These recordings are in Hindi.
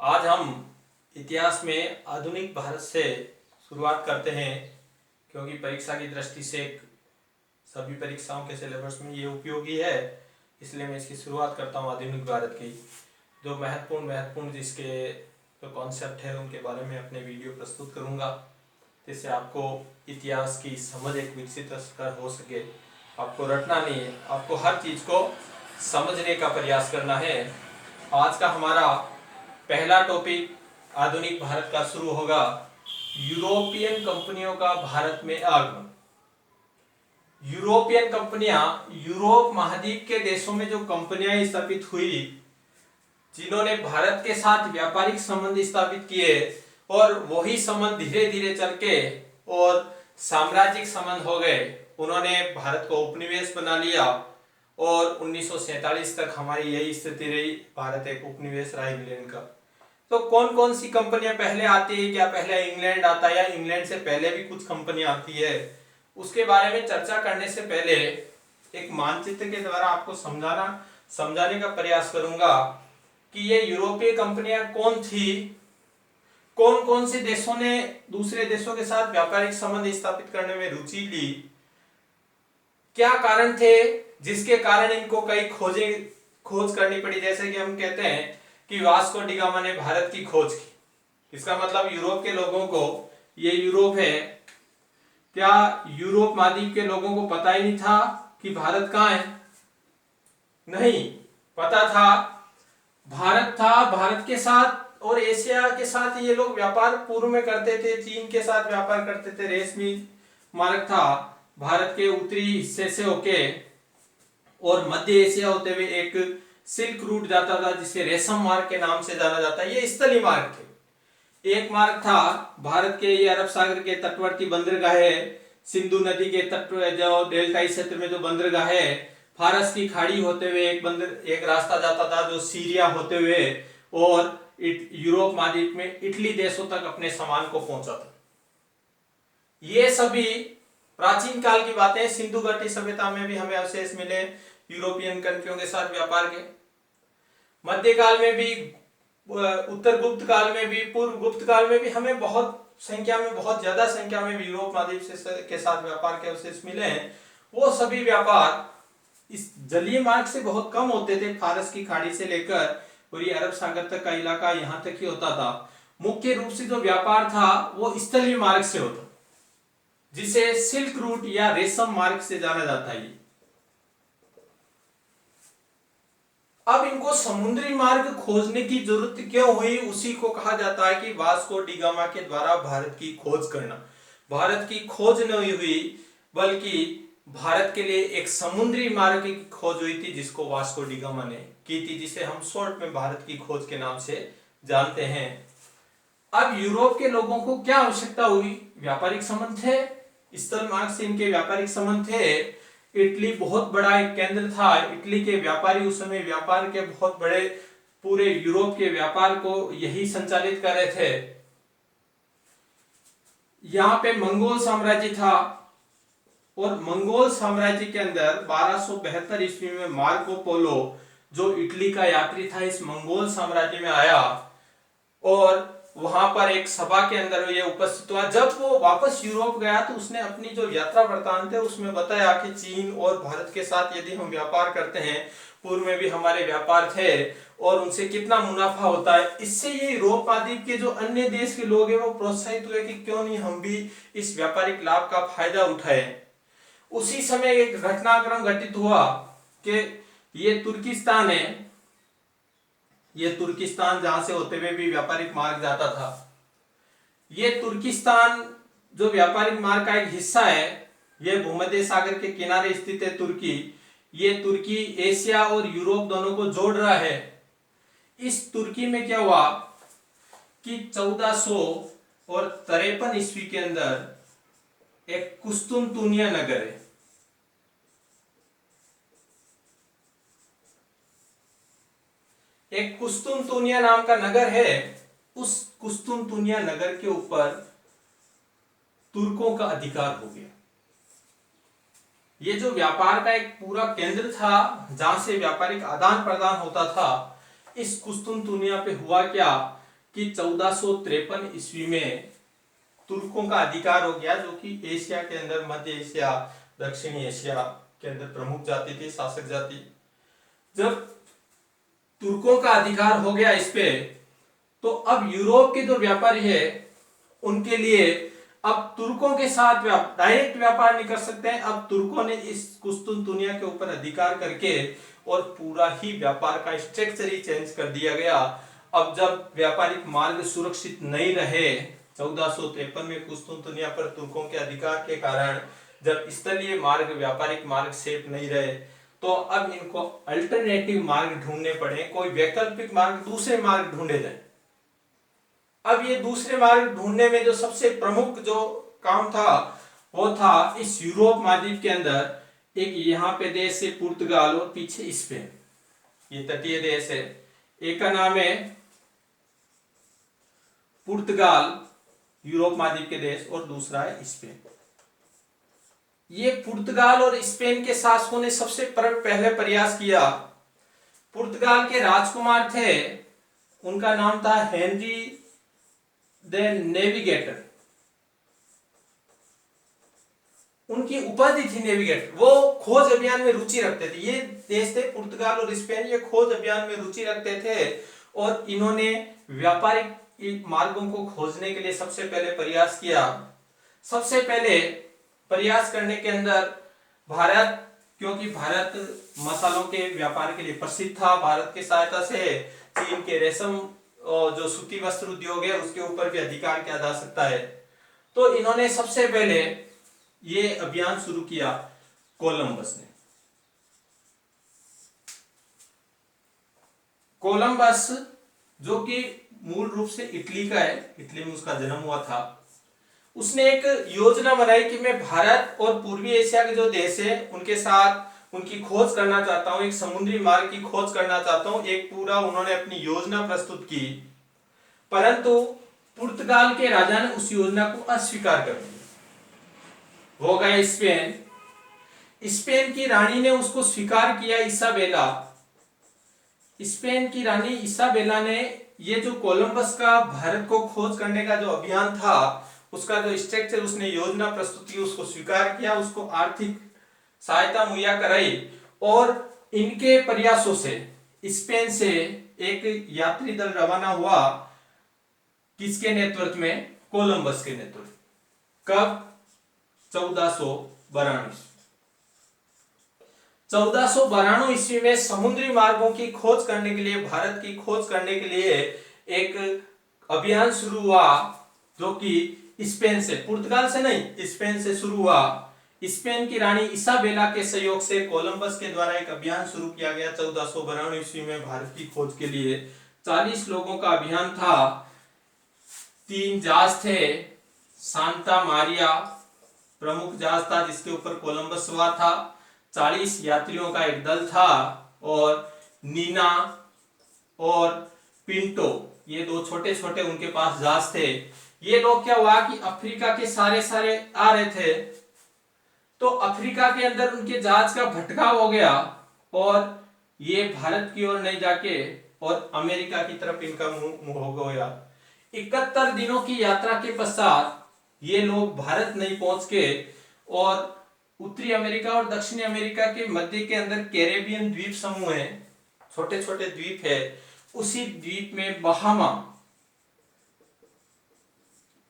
आज हम इतिहास में आधुनिक भारत से शुरुआत करते हैं, क्योंकि परीक्षा की दृष्टि से सभी परीक्षाओं के सिलेबस में ये उपयोगी है। इसलिए मैं इसकी शुरुआत करता हूँ आधुनिक भारत की। जो महत्वपूर्ण जिसके जो कॉन्सेप्ट है उनके बारे में अपने वीडियो प्रस्तुत करूँगा, जिससे आपको इतिहास की समझ एक विकसित हो सके। आपको रटना नहीं है, आपको हर चीज़ को समझने का प्रयास करना है। आज का हमारा पहला टॉपिक आधुनिक भारत का शुरू होगा, यूरोपियन कंपनियों का भारत में आगमन। यूरोपियन कंपनियां, यूरोप महाद्वीप के देशों में जो कंपनियां स्थापित हुई, जिन्होंने भारत के साथ व्यापारिक संबंध स्थापित किए, और वही संबंध धीरे धीरे चल के और साम्राज्यिक संबंध हो गए। उन्होंने भारत को उपनिवेश बना लिया और 1947 तक हमारी यही स्थिति रही। भारत एक उपनिवेश रहा इंग्लैंड का। तो कौन कौन सी कंपनियां पहले आती है, क्या पहले इंग्लैंड आता है या इंग्लैंड से पहले भी कुछ कंपनियां आती है, उसके बारे में चर्चा करने से पहले एक मानचित्र के द्वारा आपको समझाने का प्रयास करूंगा कि ये यूरोपीय कंपनियां कौन थी, कौन कौन से देशों ने दूसरे देशों के साथ व्यापारिक संबंध स्थापित करने में रुचि ली, क्या कारण थे जिसके कारण इनको कई खोज करनी पड़ी। जैसे कि हम कहते हैं कि वास्को डी गामा ने भारत की खोज की। इसका मतलब यूरोप के लोगों को, ये यूरोप है, क्या यूरोप महाद्वीप के लोगों को पता ही नहीं था कि भारत कहाँ है? नहीं, पता था, भारत था। भारत के साथ और एशिया के साथ ये लोग व्यापार पूर्व में करते थे, चीन के साथ व्यापार करते थे। रेशमी मार्ग था भारत के उत्तरी हिस्से से होके और मध्य एशिया होते हुए एक सिल्क रूट जाता था, जिसे रेशम मार्ग के नाम से जाना जाता है। ये स्थलीय मार्ग थे। एक मार्ग था भारत के ये अरब सागर के तटवर्ती बंदरगाह है, सिंधु नदी के तट जो डेल्टाई क्षेत्र में जो बंदरगाह है, फारस की खाड़ी होते हुए एक रास्ता जाता था जो सीरिया होते हुए और यूरोप महाद्वीप में इटली देशों तक अपने सामान को पहुंचा था। ये सभी प्राचीन काल की बातें। सिंधु घाटी सभ्यता में भी हमें अवशेष मिले यूरोपियन कंट्रियों के साथ व्यापार के। मध्यकाल में भी, उत्तर गुप्त काल में भी, पूर्व गुप्त काल में भी हमें बहुत ज्यादा संख्या में यूरोप महाद्वीप के साथ व्यापार के अवशेष मिले हैं। वो सभी व्यापार इस जलीय मार्ग से बहुत कम होते थे। फारस की खाड़ी से लेकर और ये अरब सागर तक का इलाका यहां तक ही होता था। मुख्य रूप से जो व्यापार था वो स्थलीय मार्ग से होता, जिसे सिल्क रूट या रेशम मार्ग से जाना जाता है। अब इनको समुद्री मार्ग खोजने की जरूरत क्यों हुई, उसी को कहा जाता है कि वास्को डी गामा के द्वारा भारत की खोज करना। भारत की खोज नहीं हुई, बल्कि भारत के लिए एक समुद्री मार्ग की खोज हुई थी, जिसको वास्को डी गामा ने की थी, जिसे हम शॉर्ट में भारत की खोज के नाम से जानते हैं। अब यूरोप के लोगों को क्या आवश्यकता हुई? व्यापारिक संबंध थे, स्थल मार्ग से इनके व्यापारिक संबंध थे। इटली बहुत बड़ा एक केंद्र था। इटली के व्यापारी उस समय व्यापार के बहुत बड़े, पूरे यूरोप के व्यापार को यही संचालित कर रहे थे। यहाँ पे मंगोल साम्राज्य था और मंगोल साम्राज्य के अंदर 1272 ईस्वी में मार्को पोलो, जो इटली का यात्री था, इस मंगोल साम्राज्य में आया और वहां पर एक सभा के अंदर ये उपस्थित हुआ। जब वो वापस यूरोप गया तो उसने अपनी जो यात्रा वृत्तांत है उसमें बताया कि चीन और भारत के साथ यदि हम व्यापार करते हैं, पूर्व में भी हमारे व्यापार थे और उनसे कितना मुनाफा होता है। इससे ये यूरोप महाद्वीप के जो अन्य देश के लोग हैं वो प्रोत्साहित हुए कि क्यों नहीं हम भी इस व्यापारिक लाभ का फायदा उठाएं। उसी समय एक घटनाक्रम घटित हुआ कि ये तुर्किस्तान है, ये तुर्किस्तान जहां से होते हुए भी व्यापारिक मार्ग जाता था, ये तुर्किस्तान जो व्यापारिक मार्ग का एक हिस्सा है, ये भूमध्य सागर के किनारे स्थित है तुर्की। ये तुर्की एशिया और यूरोप दोनों को जोड़ रहा है। इस तुर्की में क्या हुआ कि 1453 ईस्वी के अंदर एक कुस्तुनतुनिया नगर है। एक कुस्तुनतुनिया नाम का नगर है। उस कुस्तुनतुनिया नगर के ऊपर तुर्कों का अधिकार हो गया। ये जो व्यापार का एक पूरा केंद्र था, जहां से व्यापारिक आदान प्रदान होता था, इस कुस्तुनतुनिया पे हुआ क्या कि 1453 ईस्वी में तुर्कों का अधिकार हो गया, जो कि एशिया के अंदर, मध्य एशिया, दक्षिणी एशिया के अंदर प्रमुख जाति थी, शासक जाति। जब तुर्कों का अधिकार हो गया इस पे, तो अब यूरोप के जो व्यापारी है उनके लिए अब तुर्कों के साथ डायरेक्ट व्यापार नहीं कर सकते हैं। अब तुर्कों ने इस कुस्तुनतुनिया के ऊपर अधिकार करके और पूरा ही व्यापार का स्ट्रक्चर ही चेंज कर दिया गया। अब जब व्यापारिक मार्ग सुरक्षित नहीं रहे 1453 में कुस्तुनतुनिया पर तुर्कों के अधिकार के कारण, जब स्थलीय मार्ग, व्यापारिक मार्ग सेफ नहीं रहे, तो अब इनको अल्टरनेटिव मार्ग ढूंढने पड़े, कोई वैकल्पिक मार्ग, दूसरे मार्ग ढूंढे जाए। अब ये दूसरे मार्ग ढूंढने में जो सबसे प्रमुख जो काम था वो था इस यूरोप महाद्वीप के अंदर एक यहाँ पे देश है पुर्तगाल और पीछे स्पेन, ये तटीय देश है। एक का नाम है पुर्तगाल, यूरोप महाद्वीप के देश, और दूसरा है स्पेन। ये पुर्तगाल और स्पेन के शासकों ने सबसे पहले प्रयास किया। पुर्तगाल के राजकुमार थे, उनका नाम था हेनरी द नेविगेटर, उनकी उपाधि थी नेविगेटर। वो खोज अभियान में रुचि रखते थे। ये देश थे पुर्तगाल और स्पेन, ये खोज अभियान में रुचि रखते थे और इन्होंने व्यापारिक मार्गों को खोजने के लिए सबसे पहले प्रयास किया। सबसे पहले प्रयास करने के अंदर भारत, क्योंकि भारत मसालों के व्यापार के लिए प्रसिद्ध था, भारत की सहायता से चीन के रेशम जो सूती वस्त्र उद्योग है उसके ऊपर भी अधिकार किया जा सकता है। तो इन्होंने सबसे पहले ये अभियान शुरू किया कोलंबस ने। कोलंबस जो कि मूल रूप से इटली का है, इटली में उसका जन्म हुआ था। उसने एक योजना बनाई कि मैं भारत और पूर्वी एशिया के जो देश है उनके साथ उनकी खोज करना चाहता हूं, एक समुद्री मार्ग की खोज करना चाहता हूं। एक पूरा उन्होंने अपनी योजना प्रस्तुत की, परंतु पुर्तगाल के राजा ने उस योजना को अस्वीकार कर दिया। हो गया स्पेन। स्पेन की रानी ने उसको स्वीकार किया, इसाबेला। स्पेन की रानी इसाबेला ने ये जो कोलंबस का भारत को खोज करने का जो अभियान था, उसका जो स्ट्रक्चर, उसने योजना प्रस्तुत की, उसको स्वीकार किया, उसको आर्थिक सहायता मुहैया कराई और इनके प्रयासों से स्पेन से एक यात्री दल रवाना हुआ। किसके नेतृत्व में? कोलंबस के नेतृत्व। कब? 1492। 1492 ईस्वी में समुद्री मार्गों की खोज करने के लिए, भारत की खोज करने के लिए एक अभियान शुरू हुआ, जो कि स्पेन से, पुर्तगाल से नहीं, स्पेन से शुरू हुआ। स्पेन की रानी इसाबेला के सहयोग से कोलंबस के द्वारा एक अभियान शुरू किया गया 1492 ईस्वी में भारत की खोज के लिए। 40 लोगों का अभियान था। 3 जहाज थे। सांता मारिया प्रमुख जहाज था जिसके ऊपर कोलंबस सवार था। 40 यात्रियों का एक दल था और नीना और पिंटो, ये 2 छोटे छोटे उनके पास जहाज थे। ये लोग क्या हुआ कि अफ्रीका के सारे आ रहे थे, तो अफ्रीका के अंदर उनके जहाज का भटकाव हो गया और ये भारत की ओर नहीं जाके और अमेरिका की तरफ इनका मुंह हो गया। 71 दिनों की यात्रा के पश्चात ये लोग भारत नहीं पहुंच के और उत्तरी अमेरिका और दक्षिणी अमेरिका के मध्य के अंदर कैरेबियन द्वीप समूह है, छोटे छोटे द्वीप है, उसी द्वीप में बहामा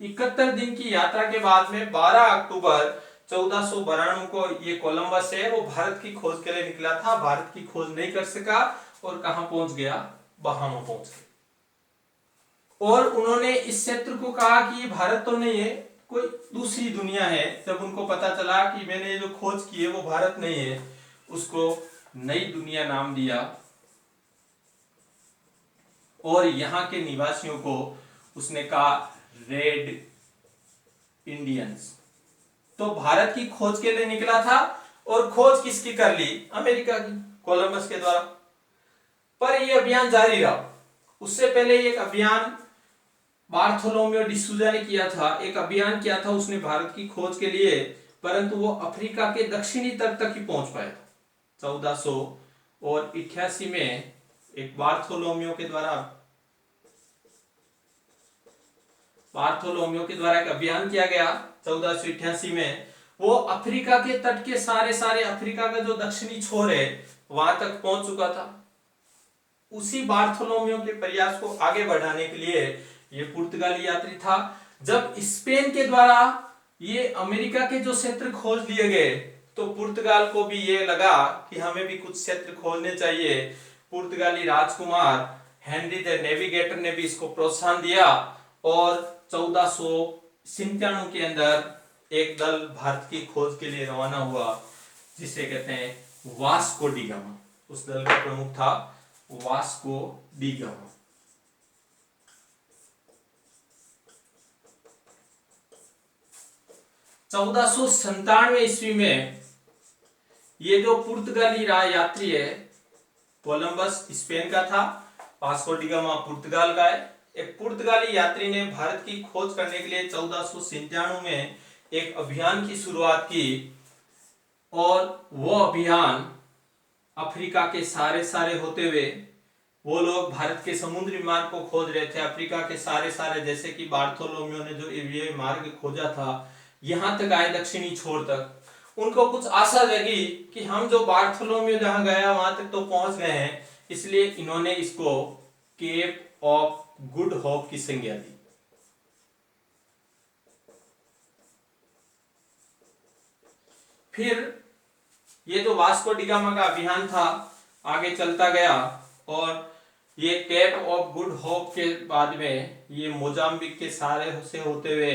71 दिन की यात्रा के बाद में 12 अक्टूबर 1492 को ये कोलंबस है वो भारत की खोज के लिए निकला था। भारत की खोज नहीं कर सका और कहां पहुंच गया? बहामा पहुंच गया। और उन्होंने इस क्षेत्र को कहा कि ये भारत तो नहीं है, कोई दूसरी दुनिया है। जब उनको पता चला कि मैंने जो खोज की है वो भारत नहीं है, उसको नई दुनिया नाम दिया और यहाँ के निवासियों को उसने कहा रेड इंडियंस। तो भारत की खोज के लिए निकला था और खोज किसकी कर ली? अमेरिका की, कोलंबस के द्वारा। पर यह अभियान जारी रहा। उससे पहले एक अभियान बार्थोलोमेओ डिसूजा ने किया था, एक अभियान किया था उसने भारत की खोज के लिए, परंतु वो अफ्रीका के दक्षिणी तट तक ही पहुंच पाया था। 1488 में एक बार्थोलोमेओ के द्वारा बार्थोलोम्यो के द्वारा एक अभियान किया गया 1488 में। वो अफ्रीका के तट के सारे अफ्रीका का जो दक्षिणी छोर है वहां तक पहुंच चुका था। उसी बार्थोलोम्यो के प्रयास को आगे बढ़ाने के लिए ये पुर्तगाली यात्री था। जब स्पेन के द्वारा ये अमेरिका के जो क्षेत्र खोज लिए गए तो पुर्तगाल को भी ये लगा कि हमें भी कुछ क्षेत्र खोजने चाहिए। पुर्तगाली राजकुमार हेनरी द नेविगेटर ने भी इसको प्रोत्साहन दिया और 1497 के अंदर एक दल भारत की खोज के लिए रवाना हुआ, जिसे कहते हैं वास्को डी गामा। उस दल का प्रमुख था वास्को डी गामा। 1497 ईस्वी में ये जो पुर्तगाली यात्री है, कोलंबस स्पेन का था, वास्को डी गामा पुर्तगाल का है। एक पुर्तगाली यात्री ने भारत की खोज करने के लिए 1497 में एक अभियान की शुरुआत की और वो अभियान अफ्रीका के सारे होते हुए वो लोग भारत के समुद्री मार्ग को खोज रहे थे। अफ्रीका के सारे जैसे कि बार्थोलोम्यो ने जो ये मार्ग खोजा था यहां तक आए, दक्षिणी छोर तक। उनको कुछ आशा जगी कि हम जो बार्थोलोम्यो जहां गया वहां तक तो पहुंच गए हैं, इसलिए इन्होंने इसको केप ऑफ गुड होप की संज्ञा दी। फिर ये जो वास्को डी गामा का अभियान था आगे चलता गया और ये केप ऑफ गुड होप के बाद में ये मोजाम्बिक के सारे से होते हुए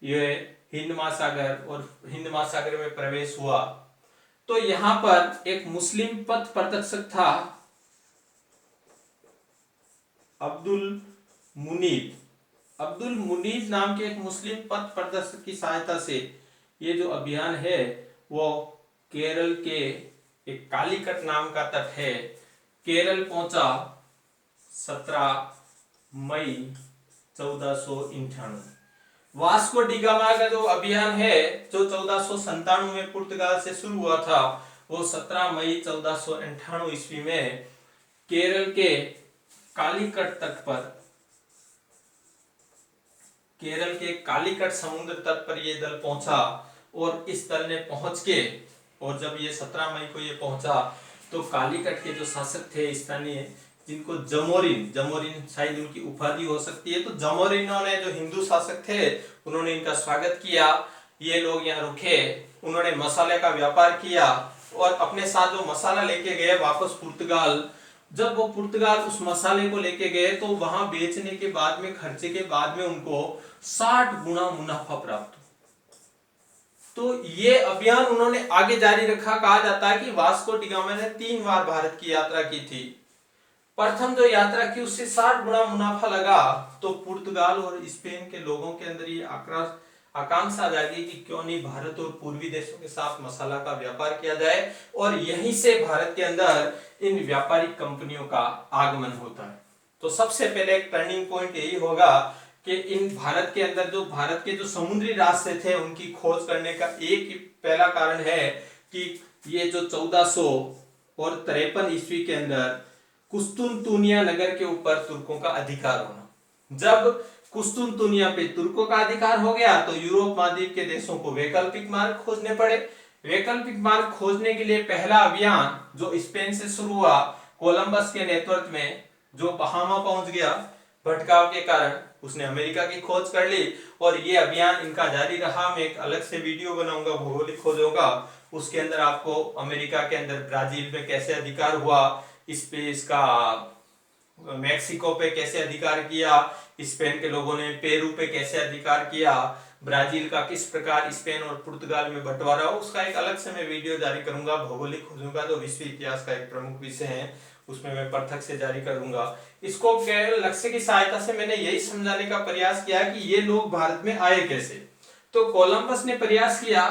ये हिंद महासागर और हिंद महासागर में प्रवेश हुआ। तो यहां पर एक मुस्लिम पथ प्रदर्शक था अब्दुल मुनीब नाम के एक मुस्लिम पथ प्रदर्शक की सहायता से ये जो अभियान है वो केरल के एक कालीकट नाम का तट है, केरल पहुंचा 17 मई 1498। वास्को डी गामा का जो अभियान है जो 1497 में पुर्तगाल से शुरू हुआ था वो 17 मई 1498 ईस्वी में केरल के कालीकट तट पर, केरल के कालीकट समुद्र तट पर ये दल पहुंचा। और इस दल ने पहुंच के और जब ये 17 मई को ये पहुंचा तो कालीकट के जो शासक थे स्थानीय, जिनको जमोरिन शायद उनकी उपाधि हो सकती है, तो जमोरिनों ने जो हिंदू शासक थे उन्होंने इनका स्वागत किया। ये लोग यहाँ रुके, उन्होंने मसाले का व्यापार किया और अपने साथ जो मसाला लेके गए वापस पुर्तगाल, जब वो पुर्तगाल उस मसाले को लेके गए तो वहां बेचने के बाद में, खर्चे के बाद में उनको 60 गुना मुनाफा प्राप्त। तो ये अभियान उन्होंने आगे जारी रखा। कहा जाता है कि वास्को डी गामा ने 3 बार भारत की यात्रा की थी। प्रथम जो यात्रा की उससे 60 गुना मुनाफा लगा तो पुर्तगाल और स्पेन के लोगों के अंदर ये आकांक्षा जागी कि क्यों नहीं भारत और पूर्वी देशों के साथ मसाला का व्यापार किया जाए, और यहीं से भारत के अंदर इन व्यापारिक कंपनियों का आगमन होता है। तो सबसे पहले एक टर्निंग पॉइंट यही होगा कि इन भारत के अंदर जो भारत के जो समुद्री रास्ते थे उनकी खोज करने का एक ही पहला कारण है कि ये जो 1453 ईस्वी के अंदर कुस्तुनतुनिया नगर के ऊपर तुर्कों का अधिकार होना। जब कुस्तुनतुनिया पे तुर्कों का अधिकार हो गया तो यूरोप महाद्वीप के देशों को वैकल्पिक मार्ग खोजने पड़े। वैकल्पिक मार्ग खोजने के लिए पहला अभियान जो स्पेन से शुरू हुआ कोलंबस के नेतृत्व में, जो बहामा पहुंच गया भटकाव के कारण, उसने अमेरिका की खोज कर ली और ये अभियान इनका जारी रहा। मैं एक अलग से वीडियो बनाऊंगा भौगोलिक खोजों का, उसके अंदर आपको अमेरिका के अंदर ब्राजील में कैसे अधिकार हुआ, इस पे इसका मैक्सिको पे कैसे अधिकार किया, स्पेन के लोगों ने पेरू पे कैसे अधिकार किया, ब्राजील का किस प्रकार स्पेन और पुर्तगाल में बंटवारा हो, उसका एक अलग से मैं वीडियो जारी करूंगा। भौगोलिक खोजों का जो विश्व इतिहास का एक प्रमुख विषय है उसमें मैं पृथक से जारी करूंगा। इसको केवल लक्ष्य की सहायता से मैंने यही समझाने का प्रयास किया कि ये लोग भारत में आए कैसे। तो कोलंबस ने प्रयास किया,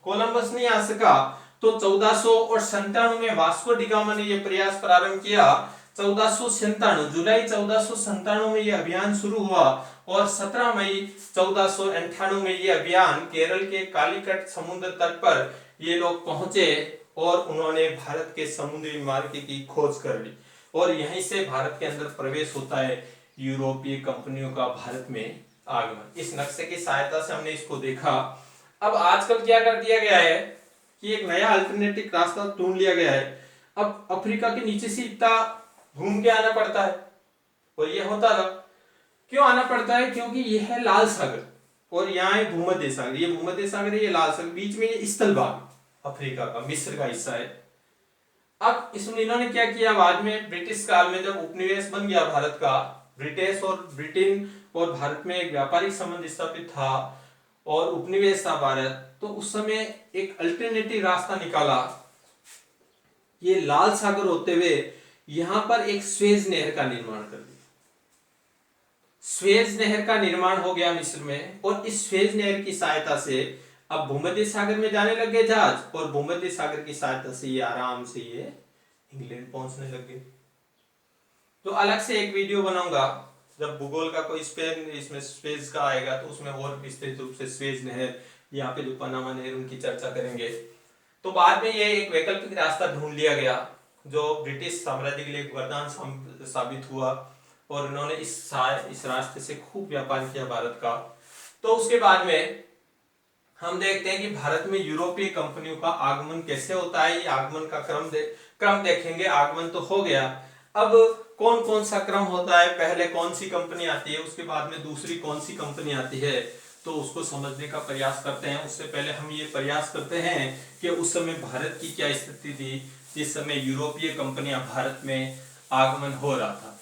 कोलंबस नहीं आ सका तो 1497 में वास्को डी गामा ने यह प्रयास प्रारंभ किया। 1497 जुलाई 1497 में यह अभियान शुरू हुआ और 17 मई 1498 में यह अभियान केरल के कालीकट समुद्र तट पर ये लोग पहुंचे और उन्होंने भारत के समुद्री मार्ग की खोज कर ली और यहीं से भारत के अंदर प्रवेश होता है यूरोपीय कंपनियों का भारत में आगमन। इस नक्शे की सहायता से हमने इसको देखा। अब आजकल क्या कर दिया गया है कि एक नया अल्टरनेटिव रास्ता ढूंढ लिया गया है। अब अफ्रीका के नीचे से इतना घूम के आना पड़ता है, और ये होता था क्यों आना पड़ता है, क्योंकि ये है लाल सागर और यहाँ है भूमध्य सागर। ये भूमध्य सागर है, ये लाल सागर, बीच में ये स्थल भाग अफ्रीका का मिस्र का हिस्सा है। अब इसमें इन्होंने क्या किया, बाद में ब्रिटिश काल में जब उपनिवेश बन गया भारत का, ब्रिटिश और ब्रिटेन और भारत में एक व्यापारिक संबंध स्थापित था और उपनिवेश था भारत, तो उस समय एक अल्टरनेटिव रास्ता निकाला। ये लाल सागर होते हुए यहां पर एक स्वेज नहर का निर्माण कर दिया। स्वेज नहर का निर्माण हो गया मिस्र में, और इस स्वेज नहर की सहायता से अब भूमध्य सागर में जाने लग गए जहाज, और भूमध्य सागर की सहायता से ये आराम से ये इंग्लैंड पहुंचने लग गए। तो अलग से एक वीडियो बनाऊंगा जब भूगोल का कोई स्पेन इसमें स्वेज का आएगा, तो उसमें और विस्तृत रूप से स्वेज नहर, यहाँ पे जो पनामा नहर, उनकी चर्चा करेंगे। तो बाद में ये एक वैकल्पिक रास्ता ढूंढ लिया गया जो ब्रिटिश साम्राज्य के लिए वरदान साबित हुआ, और उन्होंने इस रास्ते से खूब व्यापार किया भारत का। तो उसके बाद में हम देखते हैं कि भारत में यूरोपीय कंपनियों का आगमन कैसे होता है। ये आगमन का क्रम देखेंगे। आगमन तो हो गया, अब कौन कौन सा क्रम होता है, पहले कौन सी कंपनी आती है, उसके बाद में दूसरी कौन सी कंपनी आती है, तो उसको समझने का प्रयास करते हैं। उससे पहले हम ये प्रयास करते हैं कि उस समय भारत की क्या स्थिति थी जिस समय यूरोपीय कंपनियां भारत में आगमन हो रहा था।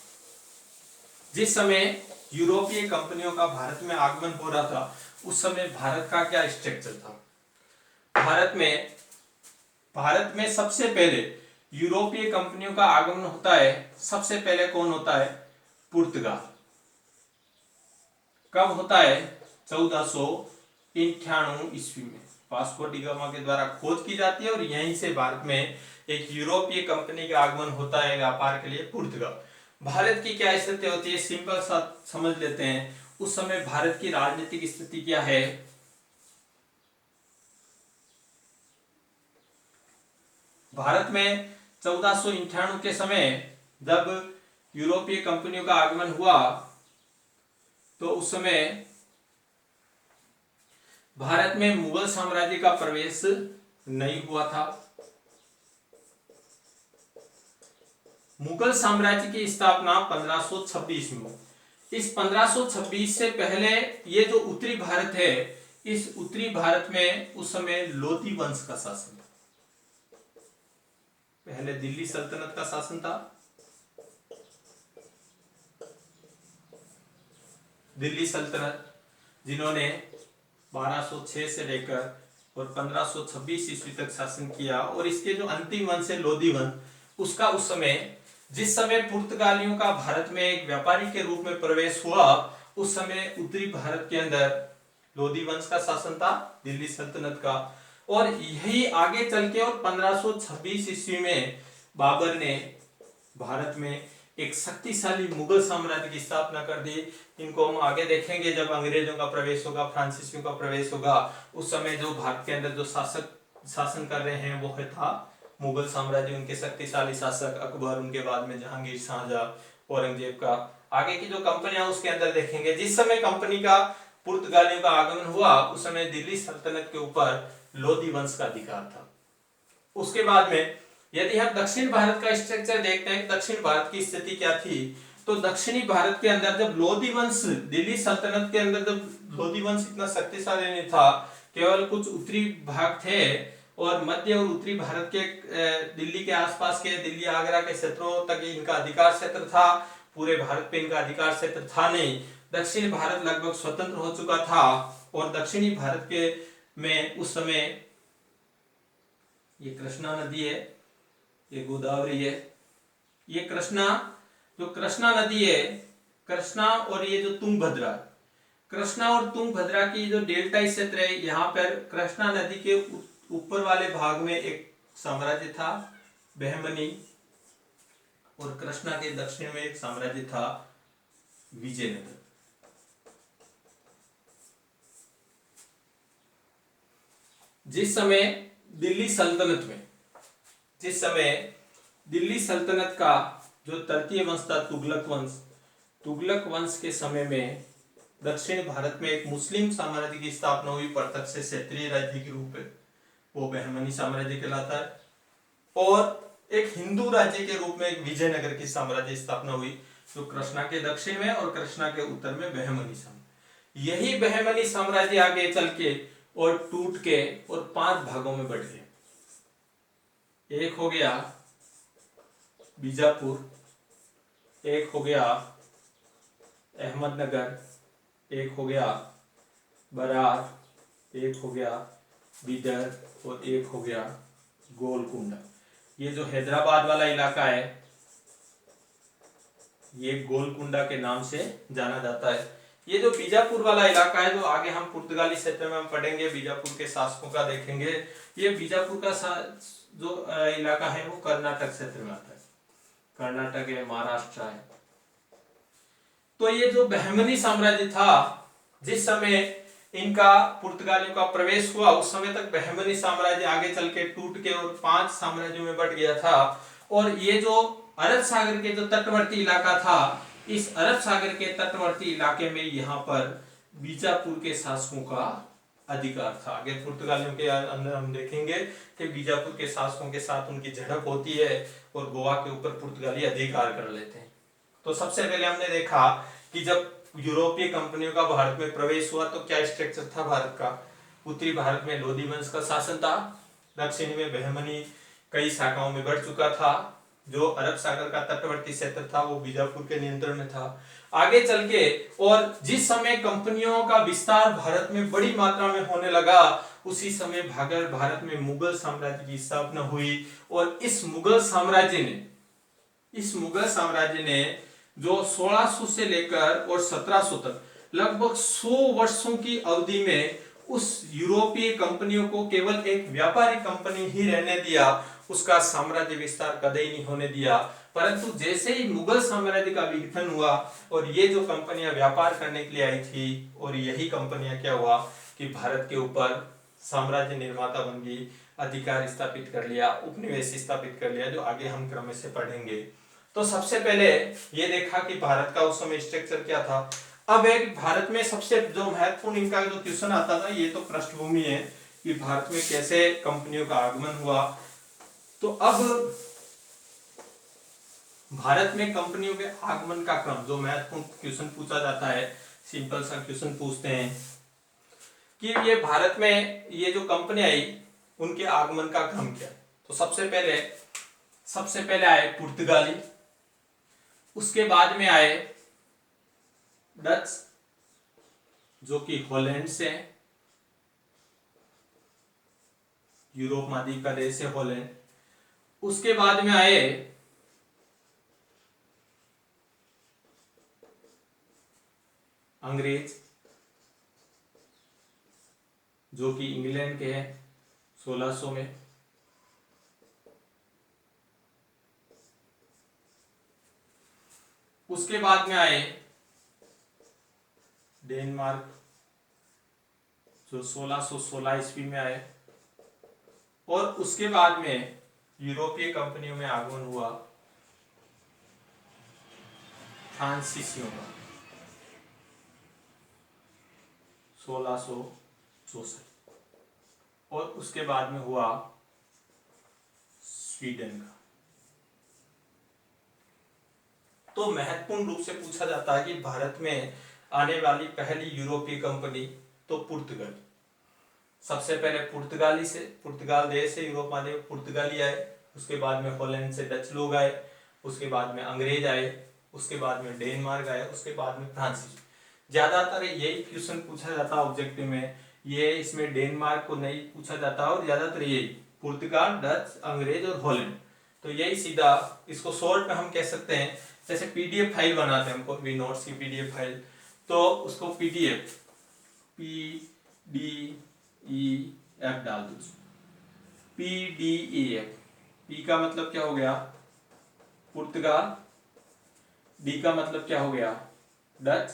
जिस समय यूरोपीय कंपनियों का भारत में आगमन हो रहा था, उस समय भारत का क्या स्ट्रक्चर था। भारत में सबसे पहले यूरोपीय कंपनियों का आगमन होता है। सबसे पहले कौन होता है, पुर्तगाल। कब होता है, 1498 ईस्वी में वास्को डी गामा के द्वारा खोज की जाती है, और यहीं से भारत में एक यूरोपीय कंपनी का आगमन होता है व्यापार के लिए, पुर्तगाल। भारत की क्या स्थिति होती है, सिंपल सा समझ लेते हैं। उस समय भारत की राजनीतिक स्थिति क्या है। भारत में 1498 के समय जब यूरोपीय कंपनियों का आगमन हुआ, तो उस समय भारत में मुगल साम्राज्य का प्रवेश नहीं हुआ था। मुगल साम्राज्य की स्थापना 1526 में। इस 1526 से पहले ये जो उत्तरी भारत है, इस उत्तरी भारत में उस समय लोधी वंश का शासन था। पहले दिल्ली सल्तनत का शासन था। दिल्ली सल्तनत जिन्होंने 1206 से लेकर और 1526 ईस्वी तक शासन किया, और इसके जो अंतिम वंश है लोधी वंश, उसका उस समय, जिस समय पुर्तगालियों का भारत में एक व्यापारी के रूप में प्रवेश हुआ, उस समय उत्तरी भारत के अंदर लोधी वंश का शासन था, दिल्ली सल्तनत का। और यही आगे चल के और 1526 ईस्वी में बाबर ने भारत में एक शक्तिशाली मुगल साम्राज्य की स्थापना कर दी। इनको हम आगे देखेंगे जब अंग्रेजों का प्रवेश होगा, फ्रांसीसियों का प्रवेश होगा। उस समय जो भारत के अंदर जो शासन कर रहे हैं वो था मुगल साम्राज्य, उनके शक्तिशाली शासक अकबर, उनके बाद में जहांगीर, शाहजहां, औरंगजेब का। आगे की जो कंपनियां उसके अंदर देखेंगे। जिस समय कंपनी का पुर्तगालियों का आगमन हुआ, उस समय दिल्ली सल्तनत के ऊपर लोधी वंश का अधिकार था। उसके बाद में यदि हम दक्षिण भारत का स्ट्रक्चर देखते हैं, दक्षिण भारत की स्थिति क्या थी, तो दक्षिणी भारत के अंदर जब लोधी वंश, दिल्ली सल्तनत के अंदर जब लोधी वंश इतना शक्तिशाली नहीं था, केवल कुछ उत्तरी भाग थे, और मध्य और उत्तरी भारत के दिल्ली के आसपास के, दिल्ली आगरा के क्षेत्रों तक इनका अधिकार क्षेत्र था। पूरे भारत पे इनका अधिकार क्षेत्र था नहीं। दक्षिण भारत लगभग स्वतंत्र हो चुका था, और दक्षिणी भारत के में उस समय ये कृष्णा नदी है, ये गोदावरी है, ये कृष्णा, जो कृष्णा नदी है, कृष्णा, और ये जो तुंगभद्रा, कृष्णा और तुंगभद्रा की जो डेल्टा क्षेत्र है, यहाँ पर कृष्णा नदी के ऊपर वाले भाग में एक साम्राज्य था बहमनी, और कृष्णा के दक्षिण में एक साम्राज्य था विजयनगर। जिस समय दिल्ली सल्तनत का जो तृतीय वंश था तुगलक वंश के समय में दक्षिण भारत में एक मुस्लिम साम्राज्य की स्थापना हुई, प्रत्यक्ष से क्षेत्रीय राज्य के रूप में, वो बहमनी साम्राज्य कहलाता है। और एक हिंदू राज्य के रूप में एक विजयनगर की साम्राज्य स्थापना हुई, जो कृष्णा के दक्षिण में और कृष्णा के उत्तर में बहमनी साम्राज्य। यही बहमनी साम्राज्य आगे चल के और टूट के और 5 भागों में बट गया। एक हो गया बीजापुर, एक हो गया अहमदनगर, एक हो गया बरार, एक हो गया बीदर और एक हो गया गोलकुंडा। ये जो हैदराबाद वाला इलाका है ये गोलकुंडा के नाम से जाना जाता है। ये जो बीजापुर वाला इलाका है, जो आगे हम पुर्तगाली क्षेत्र में हम पढ़ेंगे, बीजापुर के शासकों का देखेंगे, ये बीजापुर का जो इलाका है वो कर्नाटक क्षेत्र में आता है, कर्नाटक है, महाराष्ट्र है। तो ये जो बहमनी साम्राज्य था, जिस समय इनका पुर्तगालियों का प्रवेश हुआ उस समय तक बहमनी साम्राज्य आगे चल के टूट के और 5 साम्राज्यों में बट गया था। और ये जो अरब सागर के जो तटवर्ती इलाका था, इस अरब सागर के तटवर्ती इलाके में यहाँ पर बीजापुर के शासकों का अधिकार था। आगे पुर्तगालियों के अंदर हम देखेंगे कि बीजापुर के शासकों के साथ उनकी झड़प होती है और गोवा के ऊपर पुर्तगाली अधिकार कर लेते हैं। तो सबसे पहले हमने देखा कि जब यूरोपीय कंपनियों का भारत में प्रवेश हुआ तो क्या स्ट्रक्चर था भारत का। उत्तरी भारत में लोधी वंश का शासन था, दक्षिण में बहमनी कई शाखाओं में बढ़ चुका था, जो अरब सागर का तटवर्ती क्षेत्र था वो बीजापुर के नियंत्रण में था। आगे चल के और जिस समय कंपनियों का विस्तार भारत में बड़ी मात्रा में होने लगा, उसी समय भारत में मुगल साम्राज्य की स्थापना हुई। और इस मुगल साम्राज्य ने जो 1600 से लेकर और 1700 तक लगभग 100 वर्षों की अवधि में उस यूरोपीय कंपनियों को केवल एक व्यापारी कंपनी ही रहने दिया, उसका साम्राज्य विस्तार कदे ही नहीं होने दिया। परंतु जैसे ही मुगल साम्राज्य का विघटन हुआ और ये जो कंपनियां व्यापार करने के लिए आई थी, और यही कंपनियां क्या हुआ कि भारत के ऊपर साम्राज्य निर्माता बन गई, अधिकार स्थापित कर लिया, उपनिवेश स्थापित कर लिया, जो आगे हम क्रम से पढ़ेंगे। तो सबसे पहले ये देखा कि भारत का उस समय स्ट्रक्चर क्या था। अब एक भारत में सबसे जो महत्वपूर्ण इनका जो क्वेश्चन आता था, ये तो पृष्ठभूमि है कि भारत में कैसे कंपनियों का आगमन हुआ। तो अब भारत में कंपनियों के आगमन का क्रम, जो महत्वपूर्ण क्वेश्चन पूछा जाता है, सिंपल सा क्वेश्चन पूछते हैं कि ये भारत में ये जो कंपनी आई उनके आगमन का क्रम क्या। तो सबसे पहले आए पुर्तगाली, उसके बाद में आए डच जो कि हॉलैंड से, यूरोप महाद्वीप का देश है हॉलैंड। उसके बाद में आए अंग्रेज जो कि इंग्लैंड के हैं 1600 में। उसके बाद में आए डेनमार्क जो 1616 ईस्वी में आए। और उसके बाद में यूरोपीय कंपनियों में आगमन हुआ फ्रांसीसियों का 1664। और उसके बाद में हुआ स्वीडन का। तो महत्वपूर्ण रूप से पूछा जाता है कि भारत में आने वाली पहली यूरोपीय कंपनी तो पुर्तगाल। सबसे पहले पुर्तगाल देश से यूरोप महाद्वीप पुर्तगाली आए, उसके बाद में हॉलैंड से डच लोग आए, उसके बाद में अंग्रेज आए, उसके बाद में डेनमार्क आए, उसके बाद में फ्रांसीसी। ज्यादातर यही क्वेश्चन पूछा जाता है ऑब्जेक्टिव में, ये इसमें डेनमार्क को नहीं पूछा जाता और ज्यादातर यही पुर्तगाल, डच, अंग्रेज और हॉलैंड। तो यही सीधा इसको शॉर्ट में हम कह सकते हैं, जैसे पीडीएफ फाइल बनाते हैं हमको भी नोट्स की पीडीएफ फाइल, तो उसको पीडीएफ पीडीईएफ डाल दो। पीडीईएफ, पी का मतलब क्या हो गया पुर्तगाल, डी का मतलब क्या हो गया डच,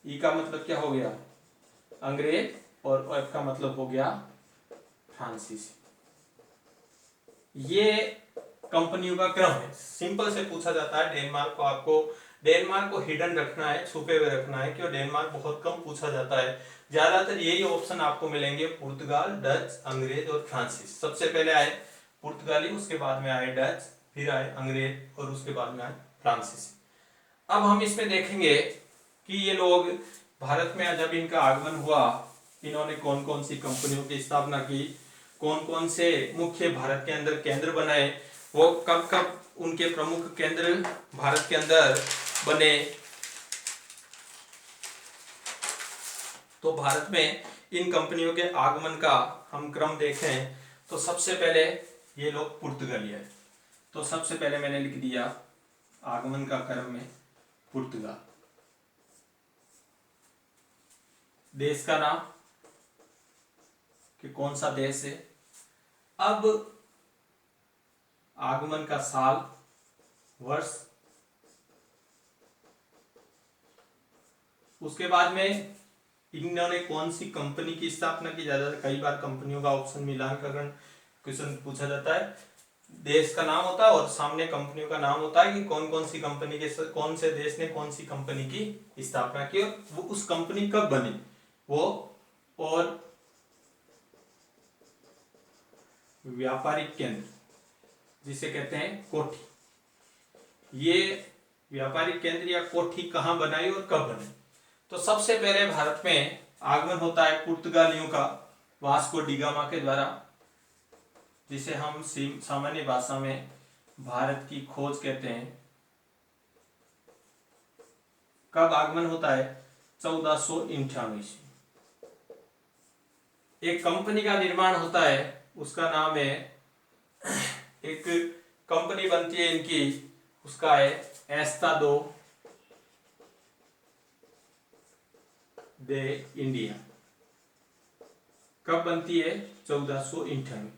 ई का मतलब क्या हो गया अंग्रेज और एफ का मतलब हो गया फ्रांसीसी। ये कंपनियों का क्रम है, सिंपल से पूछा जाता है। डेनमार्क को आपको डेनमार्क को हिडन रखना है, छुपे हुए रखना है, क्यों डेनमार्क बहुत कम पूछा जाता है। ज्यादातर यही ऑप्शन आपको मिलेंगे, पुर्तगाल, डच, अंग्रेज और फ्रांसीसी। सबसे पहले आए पुर्तगाली, उसके बाद में आए डच, फिर आए अंग्रेज और उसके बाद में आए फ्रांसीसी। अब हम इसमें देखेंगे कि ये लोग भारत में जब इनका आगमन हुआ, इन्होंने कौन कौन सी कंपनियों की स्थापना की, कौन कौन से मुख्य भारत के अंदर केंद्र बनाए, वो कब कब उनके प्रमुख केंद्र भारत के अंदर बने। तो भारत में इन कंपनियों के आगमन का हम क्रम देखें तो सबसे पहले ये लोग पुर्तगाली है। तो सबसे पहले मैंने लिख दिया आगमन का क्रम में पुर्तगाल। देश का नाम कि कौन सा देश है। अब आगमन का साल, वर्ष, उसके बाद में इन्होंने कौन सी कंपनी की स्थापना की। ज्यादा कई बार कंपनियों का ऑप्शन मिलान कर क्वेश्चन पूछा जाता है। देश का नाम होता है और सामने कंपनियों का नाम होता है कि कौन कौन सी कंपनी के, कौन से देश ने कौन सी कंपनी की स्थापना की, वो उस कंपनी कब बनी वो, और व्यापारिक केंद्र जिसे कहते हैं कोठी, ये व्यापारिक केंद्र या कोठी कहां बनाई और कब बने। तो सबसे पहले भारत में आगमन होता है पुर्तगालियों का वास्को डी गामा के द्वारा, जिसे हम सामान्य भाषा में भारत की खोज कहते हैं। कब आगमन होता है? 1498 ईस्वी। एक कंपनी का निर्माण होता है, उसका नाम है, एक कंपनी बनती है इनकी, उसका है एस्तादो दे इंडिया। कब बनती है? 1498।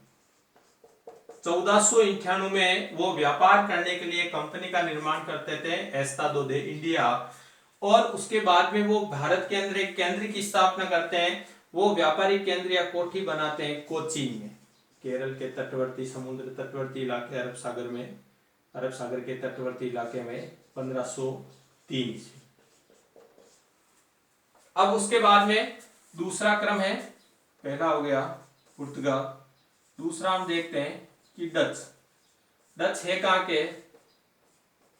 1498 में वो व्यापार करने के लिए कंपनी का निर्माण करते थे, एस्तादो दे इंडिया। और उसके बाद में वो भारत के अंदर एक केंद्र की स्थापना करते हैं, वो व्यापारिक केंद्र या कोठी बनाते हैं कोचीन में, केरल के तटवर्ती, समुद्र तटवर्ती इलाके, अरब सागर में, अरब सागर के तटवर्ती इलाके में 1503 ईस्वी। अब उसके बाद में दूसरा क्रम है, पहला हो गया पुर्तगाल, दूसरा हम देखते हैं कि डच। डच है कहां के?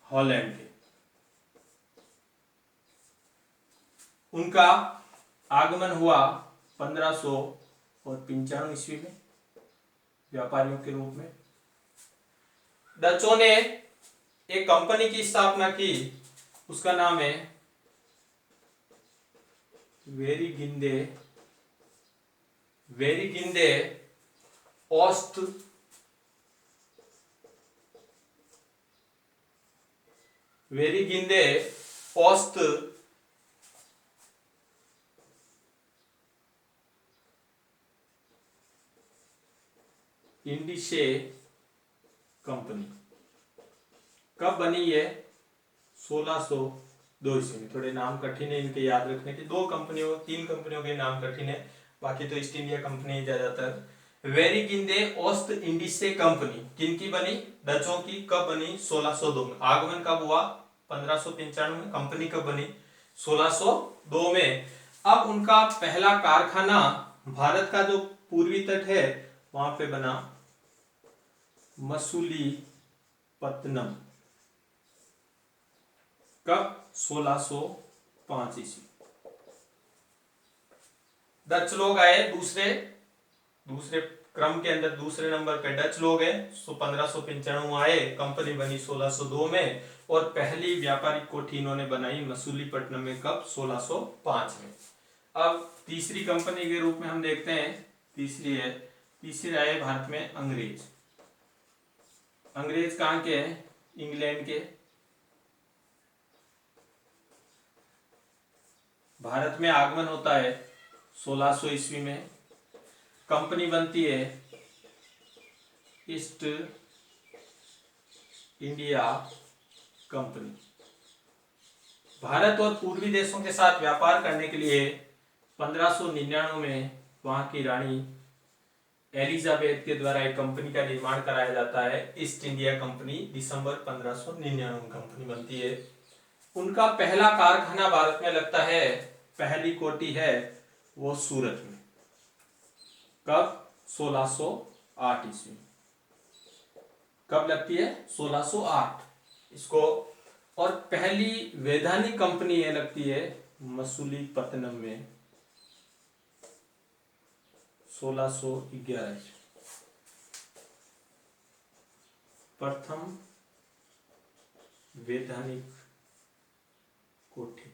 हॉलैंड के। उनका आगमन हुआ 1595 ईस्वी में व्यापारियों के रूप में। डचों ने एक कंपनी की स्थापना की, उसका नाम है वेरिगिंदे ओस्ट इंडिसे कंपनी। कब बनी है? 1602 ईस्वी में। थोड़े नाम कठिन है इनके याद रखने के, तीन कंपनियों के नाम कठिन है, बाकी तो ईस्ट इंडिया कंपनी ज्यादातर। वेरिगिंदे ओस्ट इंडिसे कंपनी किनकी बनी? डचों की। कब बनी? 1602 में। आगमन कब हुआ? 1595 में। कंपनी कब बनी? 1602 में। अब उनका पहला कारखाना भारत का जो पूर्वी तट है वहां पे बना, मसूलीपट्टनम। कब? 1605 ईस्वी। डच लोग आए दूसरे क्रम के अंदर, दूसरे नंबर पे डच लोग हैं। 1595 आए, कंपनी बनी 1602 में, और पहली व्यापारिक कोठी इन्होंने बनाई मसूलीपट्टनम में। कब? 1605 में। अब तीसरी कंपनी के रूप में हम देखते हैं, तीसरी आए भारत में अंग्रेज। अंग्रेज कहां के हैं? इंग्लैंड के। भारत में आगमन होता है 1600 ईस्वी में। कंपनी बनती है ईस्ट इंडिया कंपनी। भारत और पूर्वी देशों के साथ व्यापार करने के लिए 1599 में वहां की रानी एलिजाबेथ के द्वारा एक कंपनी का निर्माण कराया जाता है, ईस्ट इंडिया कंपनी। दिसंबर 1599 में कंपनी बनती है। उनका पहला कारखाना भारत में लगता है, पहली कोठी है वो सूरत में। कब? 1608 ईस्वी। कब लगती है? 1608 इसको। और पहली वैधानिक कंपनी ये लगती है मसूलीपट्टनम में 1611। प्रथम वैधानिक कोठी,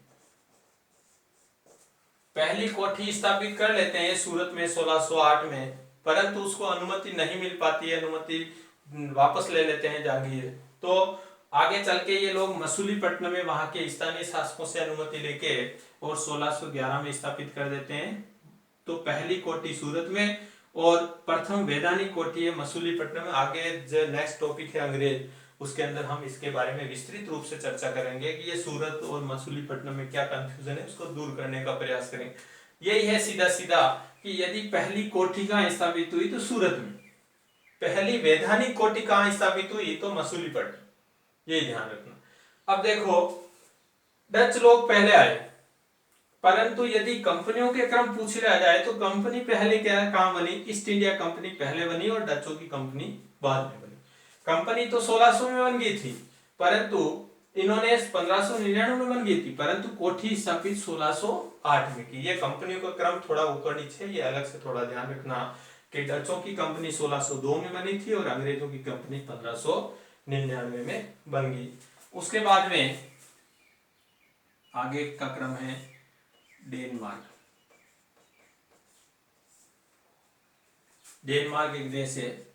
पहली कोठी स्थापित कर लेते हैं सूरत में 1608 में, परंतु उसको अनुमति नहीं मिल पाती है, अनुमति वापस ले लेते हैं जहांगीर। तो आगे चल के ये लोग मसूलीपट्टनम में वहां के स्थानीय शासकों से अनुमति लेके और 1611 में स्थापित कर देते हैं। तो पहली कोठी सूरत में और प्रथम वैधानिक कोठी है मसूलीपट्टनम में। आगे जो नेक्स्ट टॉपिक है अंग्रेज, उसके अंदर हम इसके बारे में विस्तृत रूप से चर्चा करेंगे कि ये सूरत और मसूलीपट्टनम में क्या कंफ्यूजन है, उसको दूर करने का प्रयास करेंगे। यही है सीधा सीधा कि यदि पहली कोठी कहाँ स्थापित हुई तो सूरत में, पहली वैधानिक कोठी कहाँ स्थापित हुई तो मसूलीपट्टनम, यही ध्यान रखना। अब देखो, डच लोग पहले आए, परंतु यदि कंपनियों के क्रम पूछ लिया जाए तो कंपनी पहले क्या कहां बनी? ईस्ट इंडिया कंपनी पहले बनी और डचों की कंपनी बाद में बनी। कंपनी तो 1600 में बन गई थी, परंतु इन्होंने 1599 में बन गई थी, परंतु कोठी स्थापित 1608 में की। ये कंपनियों का क्रम थोड़ा ऊपर नीचे, ये अलग से थोड़ा ध्यान रखना कि डचों की कंपनी 1602 में बनी थी और अंग्रेजों की कंपनी 1599 में बन गई। उसके बाद में आगे का क्रम है डेनमार्क। डेनमार्क एक देश है,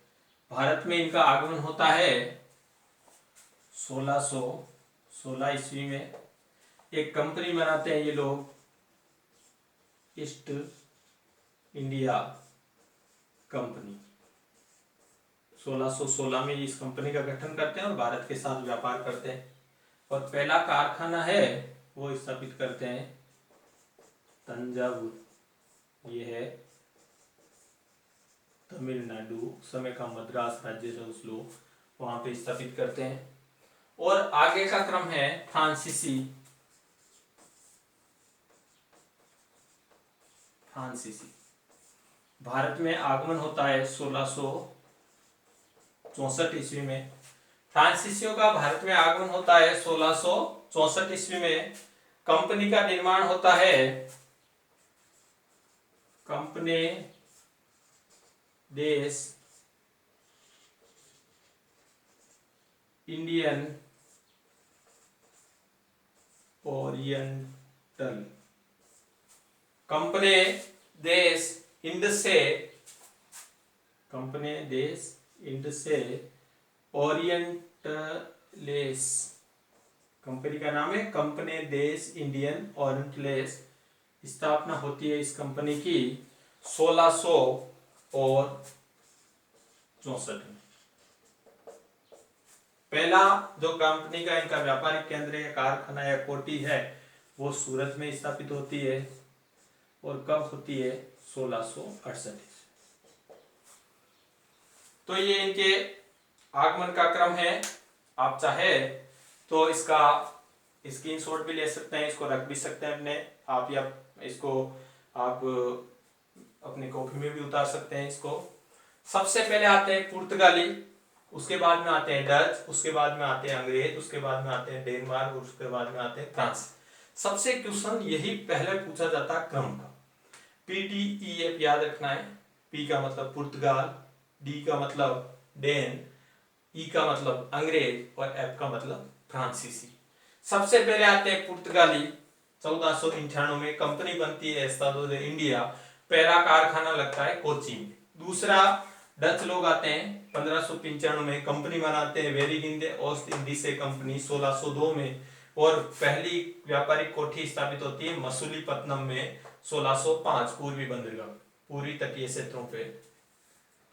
भारत में इनका आगमन होता है 1616 ईस्वी में। एक कंपनी बनाते हैं ये लोग, ईस्ट इंडिया कंपनी। 1616 में इस कंपनी का गठन करते हैं और भारत के साथ व्यापार करते हैं। और पहला कारखाना है वो स्थापित करते हैं तंजावुर, ये है तमिलनाडु, समय का मद्रास राज्य से उस लोग वहां पे स्थापित करते हैं। और आगे का क्रम है फ्रांसीसी। भारत में आगमन होता है 1664 ईस्वी में। फ्रांसीसियों का भारत में आगमन होता है 1664 ईस्वी में। कंपनी का निर्माण होता है कंपनी देश इंडियन ओरिएंटल, कंपनी देश इंडसे, कंपनी देश इंडसे ओरिएंटलेस, कंपनी का नाम है कंपनी देश इंडियन ओरिएंटलेस। स्थापना होती है इस कंपनी की 1664 में। पहला जो कंपनी का इनका व्यापारिक केंद्र या कारखाना या कोठी है वो सूरत में स्थापित होती है। और कब होती है? 1668। तो ये इनके आगमन का क्रम है। आप चाहे तो इसका स्क्रीनशॉट भी ले सकते हैं, इसको रख भी सकते हैं अपने आप, या इसको आप अपनी कॉपी में भी उतार सकते हैं इसको। सबसे पहले आते हैं पुर्तगाली, उसके बाद में आते हैं डच, उसके बाद में आते हैं अंग्रेज, उसके बाद में आते हैं डेनमार्क और उसके बाद में आते हैं फ्रांस। सबसे क्वेश्चन यही पहले पूछा जाता है क्रम का। PTEF याद रखना है। P का मतलब पुर्तगाल, D का मतलब डेन, E का मतलब अंग्रेज और F का मतलब फ्रांसीसी। सबसे पहले आते हैं पुर्तगाली। 1498 में कंपनी बनती है एस्तादो दे इंडिया, पहला कारखाना लगता है कोची में। दूसरा डच लोग आते हैं 1595 में, कंपनी बनाते हैं वेरिगिंदे ओस्ट इंडीसे कंपनी 1602 में। और पहली व्यापारिक कोठी स्थापित होती है मसूलीपट्टनम में 1605 पूर्वी बंदरगाह, पूर्वी तटीय क्षेत्रों पे।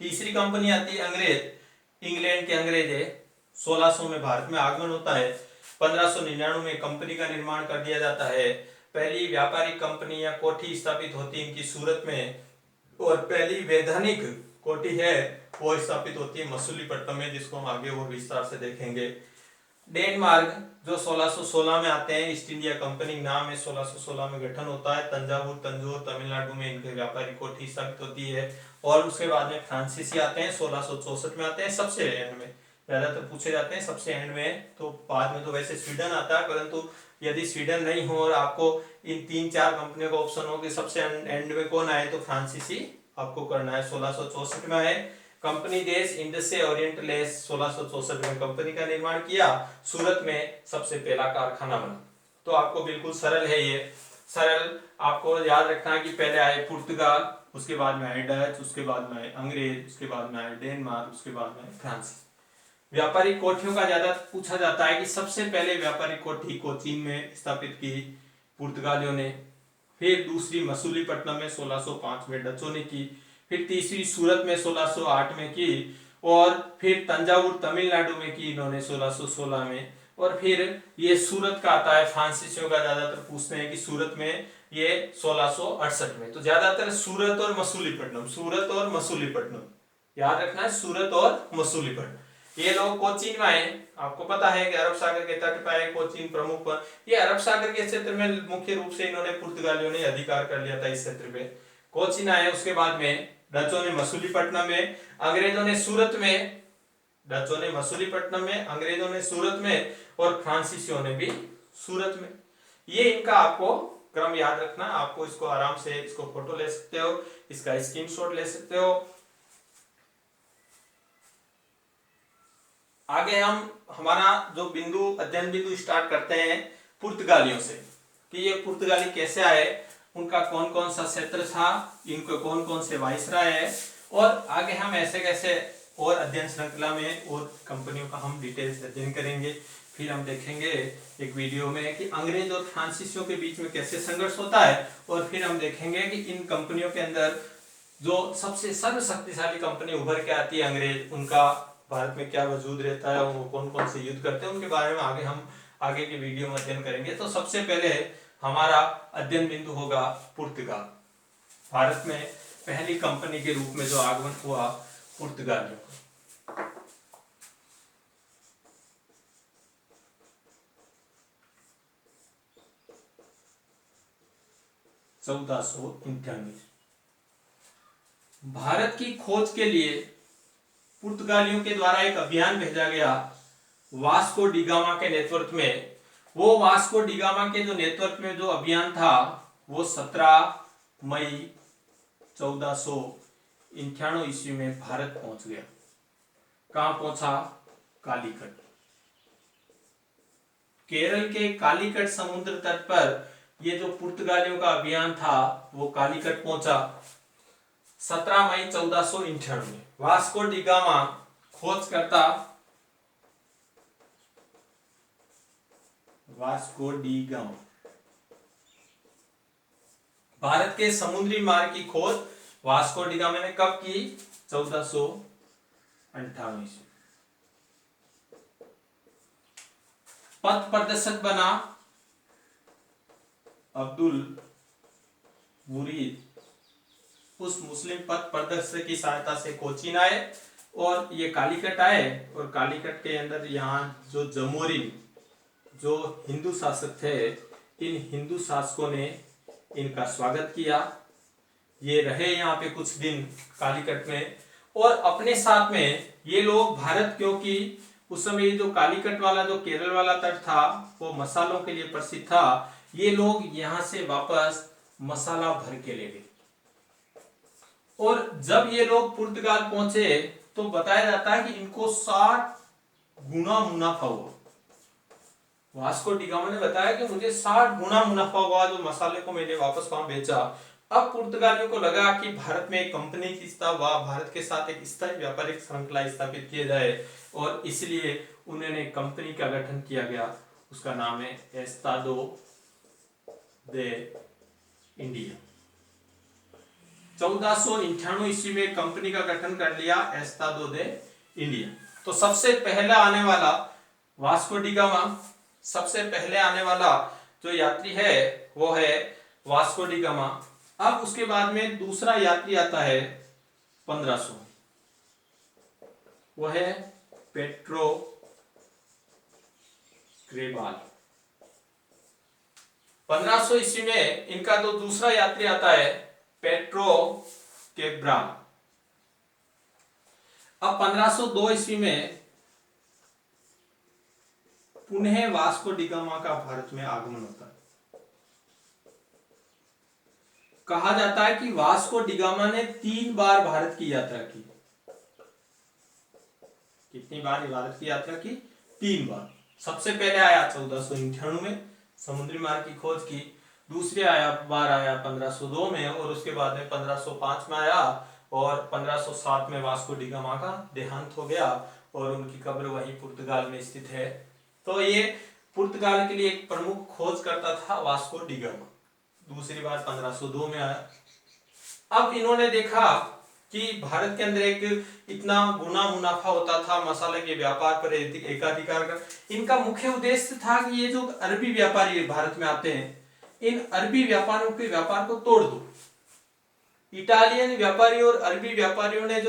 तीसरी कंपनी आती है अंग्रेज, इंग्लैंड के अंग्रेज है, 1600 में भारत में आगमन होता है। 1599 में कंपनी का निर्माण कर दिया जाता है। पहली व्यापारिक कंपनी या कोठी स्थापित होती है इनकी सूरत में। और पहली वैधानिक कोठी है वो स्थापित होती है मसूलीपट्टनम में, जिसको हम आगे और विस्तार से देखेंगे। डेनमार्क जो 1616 में आते हैं, ईस्ट इंडिया कंपनी नाम है, 1616 में गठन होता है। तंजावुर तंजौर तमिलनाडु में इनकी व्यापारिक कोठी स्थापित होती है। और उसके बाद में फ्रांसीसी आते हैं, 1664 में आते हैं, सबसे एंड में ज्यादातर पूछे जाते हैं, सबसे एंड में। तो बाद में तो वैसे स्वीडन आता है, परंतु यदि स्वीडन नहीं हो और आपको इन 3-4 कंपनियों का ऑप्शन हो कि सबसे एंड में कौन आए, तो फ्रांसीसी आपको करना है। 1664 में आए। कंपनी देश इंडस से ओरिएंटलेस 1664 में कंपनी का निर्माण किया। सूरत में सबसे पहला कारखाना बना। तो आपको बिल्कुल सरल है ये, सरल आपको याद रखना है कि पहले आए पुर्तगाल, उसके बाद में आए डच, उसके बाद में आए अंग्रेज, उसके बाद में आए डेनमार्क, उसके बाद में फ्रांस। व्यापारिक कोठियों का ज्यादा पूछा जाता है कि सबसे पहले व्यापारिक कोठी कोचीन में स्थापित की पुर्तगालियों ने, फिर दूसरी मसूलीपट्टनम में 1605 में डचों ने की, फिर तीसरी सूरत में 1608 में की, और फिर तंजावुर तमिलनाडु में की इन्होंने 1616 में, और फिर ये सूरत का आता है, फ्रांसीसियों का ज्यादातर पूछते हैं कि सूरत में ये 1668 में। तो ज्यादातर सूरत और मसूलीपट्टनम, सूरत और मसूलीपट्टनम याद रखना है, सूरत और मसूलीपट्टनम। ये लोग कोचीन में आए, आपको पता है कि अरब सागर के तट पर आए कोचीन प्रमुख पर। ये अरब सागर के क्षेत्र में मुख्य रूप से इन्होंने पुर्तगालियों ने अधिकार कर लिया था इस क्षेत्र पे। कोचीन आए, उसके बाद में डचों ने मसूलीपट्टनम में, अंग्रेजों ने सूरत में, डचों ने मसूलीपट्टनम में, अंग्रेजों ने सूरत में, और फ्रांसीसियों ने भी सूरत में। ये इनका आपको क्रम याद रखना। आपको इसको आराम से इसको फोटो ले सकते हो, इसका स्क्रीनशॉट ले सकते हो। आगे हम हमारा जो बिंदु अध्ययन बिंदु स्टार्ट करते हैं पुर्तगालियों से, कि ये पुर्तगाली कैसे आए, उनका कौन कौन सा क्षेत्र था, इनको कौन कौन से वाइसराय है, और आगे हम ऐसे कैसे और अध्ययन श्रृंखला में और कंपनियों का हम डिटेल्स अध्ययन करेंगे। फिर हम देखेंगे एक वीडियो में कि अंग्रेज और फ्रांसीसियों के बीच में कैसे संघर्ष होता है, और फिर हम देखेंगे कि इन कंपनियों के अंदर जो सबसे सर्वशक्तिशाली कंपनी उभर के आती है अंग्रेज, उनका भारत में क्या वजूद रहता है, वो कौन कौन से युद्ध करते हैं, उनके बारे में आगे हम आगे के वीडियो में अध्ययन करेंगे। तो सबसे पहले हमारा अध्ययन बिंदु होगा पुर्तगाल। भारत में पहली कंपनी के रूप में जो आगमन हुआ पुर्तगालियों का। भारत की खोज के लिए पुर्तगालियों के द्वारा एक अभियान भेजा गया वास्को डी गामा के नेतृत्व में। वो वास्को डी गामा के जो नेतृत्व में जो अभियान था वो 17 मई 1498 ईस्वी में भारत पहुंच गया। कहां पहुंचा? कालीकट। केरल के कालीकट समुद्र तट पर ये जो पुर्तगालियों का अभियान था वो कालीकट पहुंचा 17 मई 1498 में। वास्को डी गामा खोज करता, वास्को डी गामा भारत के समुद्री मार्ग की खोज वास्को डी गामा ने कब की? 1498 ईस्वी। पथ प्रदर्शक बना अब्दुल मुरीद। उस मुस्लिम पथ प्रदर्शक की सहायता से कोचीन आए और ये कालीकट आए, और कालीकट के अंदर यहाँ जो जमोरिन जो हिंदू शासक थे, इन हिंदू शासकों ने इनका स्वागत किया। ये रहे यहाँ पे कुछ दिन कालीकट में, और अपने साथ में ये लोग भारत, क्योंकि उस समय जो कालीकट वाला जो केरल वाला तट था वो मसालों के लिए प्रसिद्ध था, ये लोग यहाँ से वापस मसाला भर के ले गए। और जब ये लोग पुर्तगाल पहुंचे तो बताया जाता है कि इनको 60 गुना मुनाफा हुआ। वास्को डी गामा ने बताया कि मुझे 60 गुना मुनाफा हुआ जो मसाले को मैंने वापस वहां बेचा। अब पुर्तगालियों को लगा कि भारत में एक कंपनी की भारत के साथ एक स्थायी व्यापारिक श्रृंखला स्थापित किया जाए, और इसलिए उन्होंने कंपनी का गठन किया गया। उसका नाम है एस्तादो दे इंडिया। 1498 ईस्वी में कंपनी का गठन कर लिया एस्तादो दे इंडिया। तो सबसे पहला आने वाला वास्को डी गामा, सबसे पहले आने वाला जो यात्री है वो है वास्को डी गामा। अब उसके बाद में दूसरा यात्री आता है 1500, वो है पेट्रो क्रेवाल। 1500 ईस्वी में इनका तो दूसरा यात्री आता है पेट्रो केब्राल। अब 1502 ईस्वी में पुनः वास्को डी गामा का भारत में आगमन होता है। कहा जाता है कि वास्को डी गामा ने 3 बार भारत की यात्रा की। कितनी बार भारत की यात्रा की? 3 बार। सबसे पहले आया 1498 में, समुद्री मार्ग की खोज की। दूसरी बार आया 1502 में, और उसके बाद में 1505 में आया, और 1507 में वास्को डी गामा का देहांत हो गया और उनकी कब्र वहीं पुर्तगाल में स्थित है। तो ये पुर्तगाल के लिए एक प्रमुख खोजकर्ता था वास्को डी गामा। दूसरी बार 1502 में आया। अब इन्होंने देखा कि भारत के अंदर एक इतना गुना मुनाफा होता था मसाले के व्यापार पर एकाधिकार का। इनका मुख्य उद्देश्य था कि ये जो अरबी व्यापारी भारत में आते हैं, इन अरबी व्यापारियों के व्यापार को तोड़ दो। इटालियन व्यापारियों और अरबी व्यापारियों ने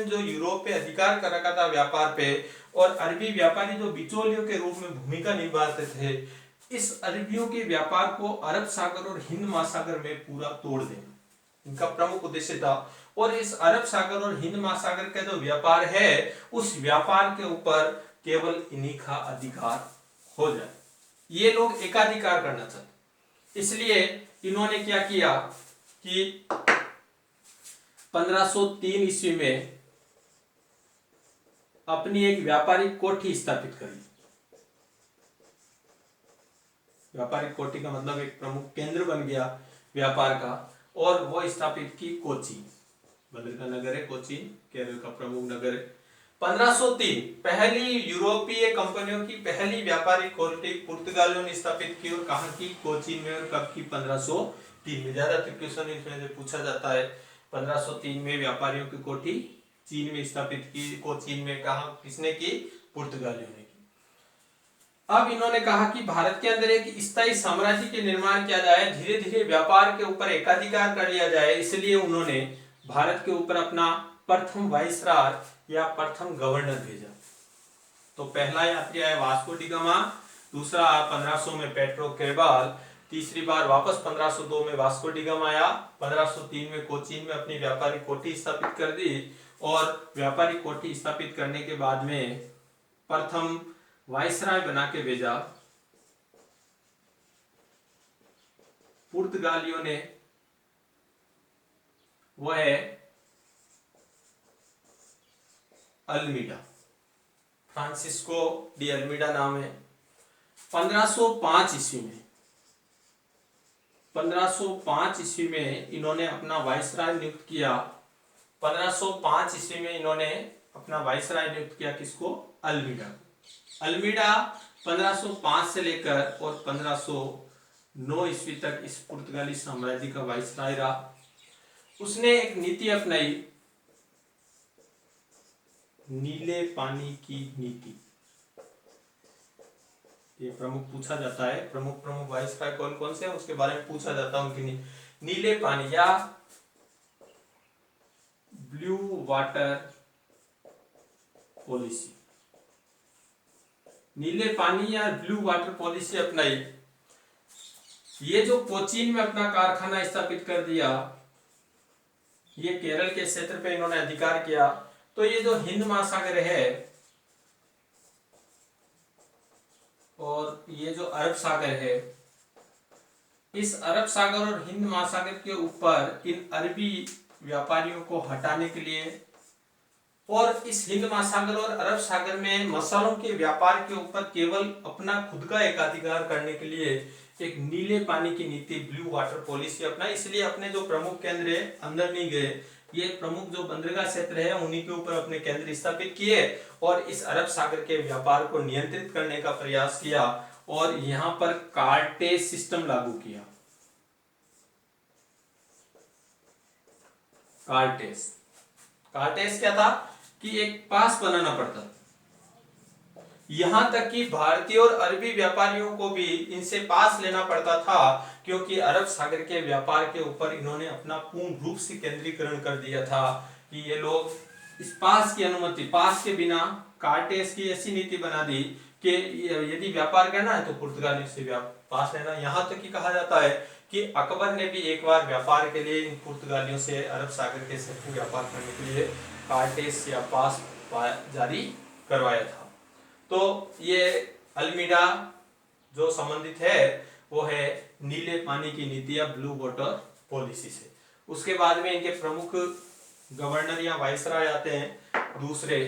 जो यूरोप पे अधिकार कर रखा था व्यापार पे, और अरबी व्यापारी जो बिचौलियों के रूप में भूमिका निभाते थे, इस अरबियों के व्यापार को अरब सागर और हिंद महासागर में पूरा तोड़ देना इनका प्रमुख उद्देश्य था। और इस अरब सागर और हिंद महासागर का जो व्यापार है, उस व्यापार के ऊपर केवल इन्हीं का अधिकार हो जाए। ये लोग एकाधिकार करना चाहते, इसलिए इन्होंने क्या किया कि 1503 ईस्वी में अपनी एक व्यापारिक कोठी स्थापित करी। व्यापारिक कोठी का मतलब एक प्रमुख केंद्र बन गया व्यापार का, और वो स्थापित की कोचीन। बंदर का नगर है कोचीन, केरल का प्रमुख नगर है। 1503 पहली यूरोपीय कंपनियों की पहली व्यापारिक कोठी पुर्तगालियों ने स्थापित की, और कहां की? कोचीन में। और कब की? 1503 में। ज्यादातर क्वेश्चन इसमें से पूछा जाता है। 1503 में व्यापारियों की कोठी चीन में स्थापित की। कोचीन में। कहा? किसने की? पुर्तगालियों ने की। अब इन्होंने कहा कि भारत के अंदर एक स्थायी साम्राज्य के निर्माण किया जाए, धीरे धीरे व्यापार के ऊपर एकाधिकार कर लिया जाए। इसलिए उन्होंने भारत के ऊपर अपना प्रथम वाइसराय या प्रथम गवर्नर भेजा। तो पहला यात्री आया वास्को डी गामा, दूसरा 1500 में पेट्रो केबाल, तीसरी बार वापस 1502 में वास्को डी गामा आया। 1503 में कोचीन में अपनी व्यापारिक कोठी स्थापित कर दी, और व्यापारिक कोठी स्थापित करने के बाद में प्रथम वाइसराय बना के भेजा पुर्तगालियों ने, वो है अल्मीडा। फ्रांसिस्को डी अल्मीडा नाम है। 1505 ईस्वी में 1505 ईस्वी में इन्होंने अपना वाइसराय नियुक्त किया। 1505 ईस्वी में इन्होंने अपना वाइसराय नियुक्त किया। किसको? अल्मीडा। अल्मीडा 1505 से लेकर और 1509 ईस्वी तक इस पुर्तगाली साम्राज्य का वाइसराय रहा। उसने एक नीति अपनाई, नीले पानी की नीति। ये प्रमुख पूछा जाता है, प्रमुख वाइसराय कौन कौन से हैं उसके बारे में पूछा जाता है। उनकी नीले पानी या ब्लू वाटर पॉलिसी, नीले पानी या ब्लू वाटर पॉलिसी अपनाई। ये जो कोचीन में अपना कारखाना स्थापित कर दिया, ये केरल के क्षेत्र पे इन्होंने अधिकार किया। तो ये जो हिंद महासागर है और ये जो अरब सागर है, इस अरब सागर और हिंद महासागर के ऊपर इन अरबी व्यापारियों को हटाने के लिए, और इस हिंद महासागर और अरब सागर में मसालों के व्यापार के ऊपर केवल अपना खुद का एकाधिकार करने के लिए एक नीले पानी की नीति, ब्लू वाटर पॉलिसी अपना। इसलिए अपने जो प्रमुख केंद्र है अंदर नहीं गए, ये प्रमुख जो बंदरगाह क्षेत्र है उन्हीं के ऊपर अपने केंद्र स्थापित किए, और इस अरब सागर के व्यापार को नियंत्रित करने का प्रयास किया, और यहाँ पर कार्टेज सिस्टम लागू किया। कार्टेज क्या था कि एक पास बनाना पड़ता, यहां तक कि भारतीय और अरबी व्यापारियों को भी इनसे पास लेना पड़ता था, क्योंकि अरब सागर के व्यापार के ऊपर इन्होंने अपना पूर्ण रूप से केंद्रीकरण कर दिया था कि ये लोग इस पास की अनुमति, पास के बिना कार्टेज की ऐसी नीति बना दी कि यदि व्यापार करना है तो पुर्तगालियों से पास रहना। यहाँ तक कि कहा जाता है कि अकबर ने भी एक बार व्यापार के लिए इन पुर्तगालियों से अरब सागर के से व्यापार करने के लिए कार्टेस या पास जारी करवाया था। तो ये अल्मीडा जो संबंधित है वो है नीले पानी की नीति या ब्लू वाटर पॉलिसी से। उसके बाद में इनके प्रमुख गवर्नर या वाइसराय आते हैं दूसरे।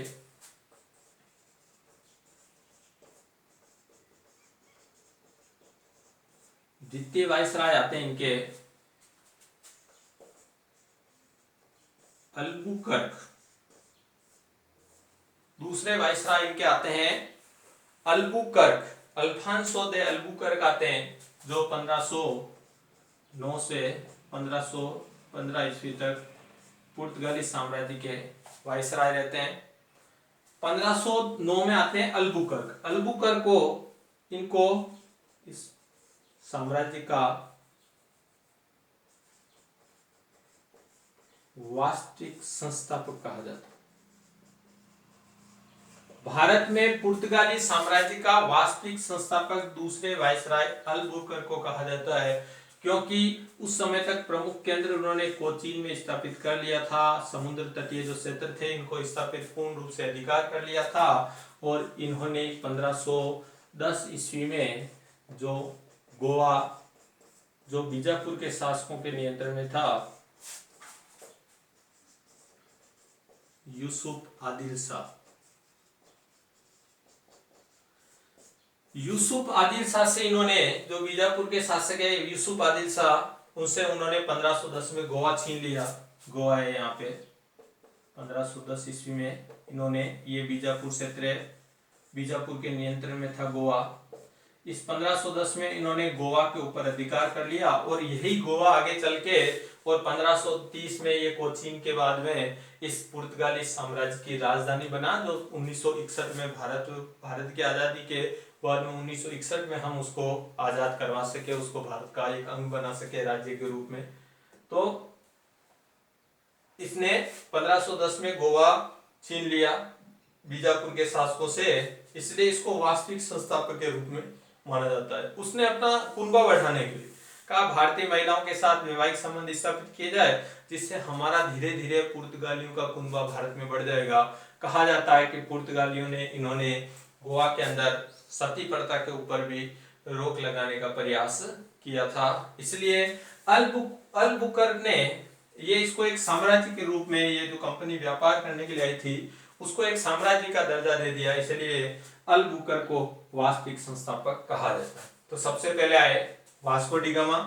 द्वितीय वाइसराय आते हैं इनके अल्बुकर्क। दूसरे वाइसराय इनके आते हैं अल्बुकर्क, अल्फांसो दे अल्बुकर्क आते हैं, जो 1509 से 1515 ईस्वी तक पुर्तगाली साम्राज्य के वाइसराय रहते हैं। 1509 में आते हैं अल्बुकर्क। अल्बुकर्क को इनको इस साम्राज्य का वास्तविक संस्थापक कहा जाता है। भारत में पुर्तगाली साम्राज्य का वास्तविक संस्थापक दूसरे वाइसराय अल्बुकर्क को कहा जाता है, क्योंकि उस समय तक प्रमुख केंद्र उन्होंने कोचीन में स्थापित कर लिया था। समुद्र तटीय जो क्षेत्र थे इनको स्थापित पूर्ण रूप से अधिकार कर लिया था। और इन्होंने 1510 ईस्वी में जो गोवा जो बीजापुर के शासकों के नियंत्रण में था, यूसुफ आदिल शाह से इन्होंने, जो बीजापुर के शासक है यूसुफ आदिल शाह, उनसे उन्होंने 1510 में गोवा छीन लिया। गोवा है यहाँ पे। 1510 ईस्वी में इन्होंने ये बीजापुर क्षेत्र, बीजापुर के नियंत्रण में था गोवा। इस 1510 में इन्होंने गोवा के ऊपर अधिकार कर लिया और यही गोवा आगे चल के और 1530 में ये कोचीन के बाद में इस पुर्तगाली साम्राज्य की राजधानी बना, जो 1961 में भारत की आजादी के बाद में 1961 में हम उसको आजाद करवा सके, उसको भारत का एक अंग बना सके राज्य के रूप में। तो इसने 1510 में गोवा छीन लिया बीजापुर के शासकों से, इसलिए इसको वास्तविक संस्थापक के रूप में माना जाता है। उसने अपना कुनबा बढ़ाने के लिए कहा भारतीय महिलाओं के साथ वैवाहिक संबंध स्थापित किए जाए, जिससे हमारा धीरे धीरे पुर्तगालियों का कुनबा भारत में बढ़ जाएगा। कहा जाता है कि पुर्तगालियों ने इन्होंने गोवा के अंदर सती प्रथा के ऊपर भी रोक लगाने का प्रयास किया था। इसलिए अल्बुकर्क ने ये इसको एक साम्राज्य के रूप में, ये जो कंपनी व्यापार करने के लिए आई थी उसको एक साम्राज्य का दर्जा दे दिया, इसलिए अल्बुकर्क को वास्तविक संस्थापक कहा जाता है। तो सबसे पहले आए वास्को डी गामा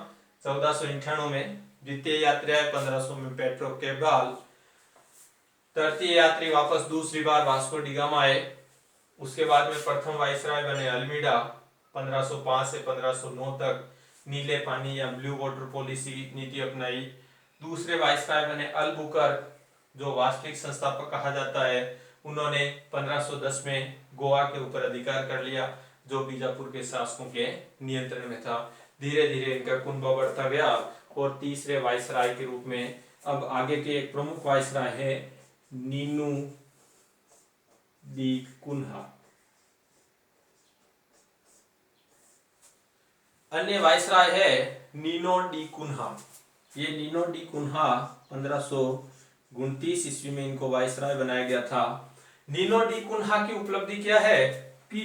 1498 में, द्वितीय यात्री आए 1500 में पेट्रो कैब्राल, तृतीय यात्री वापस दूसरी बार वास्को डी गामा आए। उसके बाद में प्रथम वाइसराय बने अल्मीडा 1505 से 1509 तक, नीले पानी या ब्लू वाटर पॉलिसी नीति अपनाई। दूसरे वाइसराय बने अल्बुकर्क, जो वास्तविक संस्थापक कहा जाता है। उन्होंने 1510 में गोवा के ऊपर अधिकार कर लिया, जो बीजापुर के शासकों के नियंत्रण में था। धीरे धीरे इनका कुनबा बढ़ता गया और तीसरे वाइसराय के रूप में अब आगे के एक प्रमुख वाइसराय है नीनू डी कुन्हा। अन्य वाइसराय है नीनो डी कुन्हा। ये नीनो डी कुन्हा 1529 ईस्वी में इनको वाइसराय बनाया गया था। नीनो डी कुन्हा की उपलब्धि क्या है कि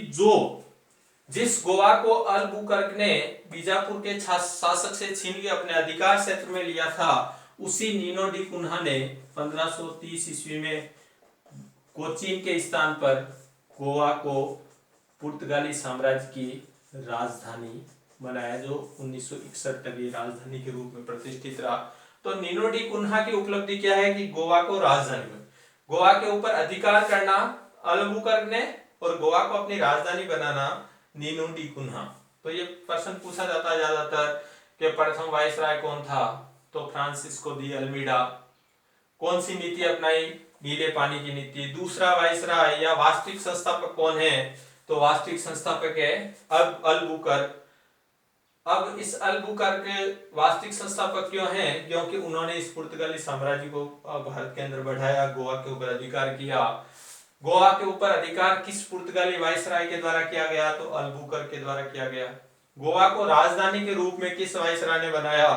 जिस गोवा को अल्बुकर्क ने बीजापुर के शासक से छीन के अपने अधिकार क्षेत्र में लिया था, उसी नीनो डी कुन्हा ने 1530 ईस्वी में कोचीन के स्थान पर गोवा को पुर्तगाली साम्राज्य की राजधानी बनाया, जो 1961 तक ये राजधानी के रूप में प्रतिष्ठित रहा। तो नीनो डी कुन्हा की उपलब्धि क्या है कि गोवा को राजधानी में, गोवा के ऊपर अधिकार करना अल्बुकर्क ने और गोवा को अपनी राजधानी बनाना नीनो डी कुन्हा। तो ये प्रश्न पूछा जाता है ज्यादातर कि प्रथम वाइसराय कौन था, तो फ्रांसिस्को दी अल्मीडा। कौन सी नीति अपनाई, नीले पानी की नीति। दूसरा वाइसराय या वास्तविक संस्थापक कौन है, तो वास्तविक संस्थापक है अब अल्बुकर्क। अब इस अल्बुकर्क वास्तविक संस्थापक क्यों हैं, क्योंकि उन्होंने इस पुर्तगाली साम्राज्य को भारत के अंदर बढ़ाया, गोवा के ऊपर अधिकार किया। गोवा के ऊपर अधिकार किस पुर्तगाली वायसराय के द्वारा किया गया? तो अल्बुकर्क के द्वारा किया गया। गोवा को राजधानी के रूप में किस वायसराय ने बनाया?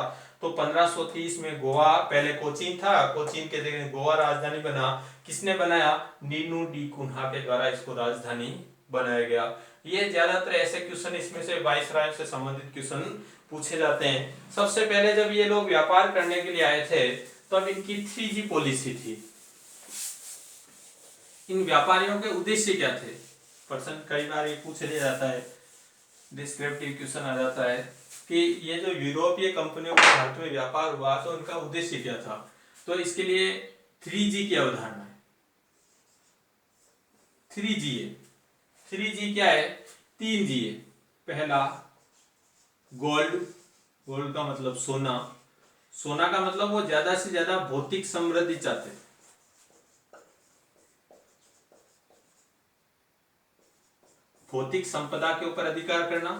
तो 1530 में गोवा पहले कोचीन था, कोचीन के जगह गोवा राजधानी बना। किसने बनाया? नीनू डी कुन्हा के द्वारा इसको राजधानी बनाया गया। ये ज्यादातर ऐसे क्वेश्चन इसमें से वायसराय से संबंधित क्वेश्चन पूछे जाते हैं। सबसे पहले जब ये लोग व्यापार करने के लिए आए थे तब इनकी 3G पॉलिसी थी। इन व्यापारियों के उद्देश्य क्या थे? प्रश्न कई बार ये पूछ लिया जाता है, डिस्क्रिप्टिव क्वेश्चन आ जाता है कि ये जो यूरोपीय कंपनियों का भारत में व्यापार हुआ तो उनका उद्देश्य क्या था? तो इसके लिए 3G की अवधारणा है। 3G क्या है? 3G है। पहला गोल्ड, गोल्ड का मतलब सोना, सोना का मतलब वो ज्यादा से ज्यादा भौतिक समृद्धि चाहते थे। भौतिक संपदा के ऊपर अधिकार करना।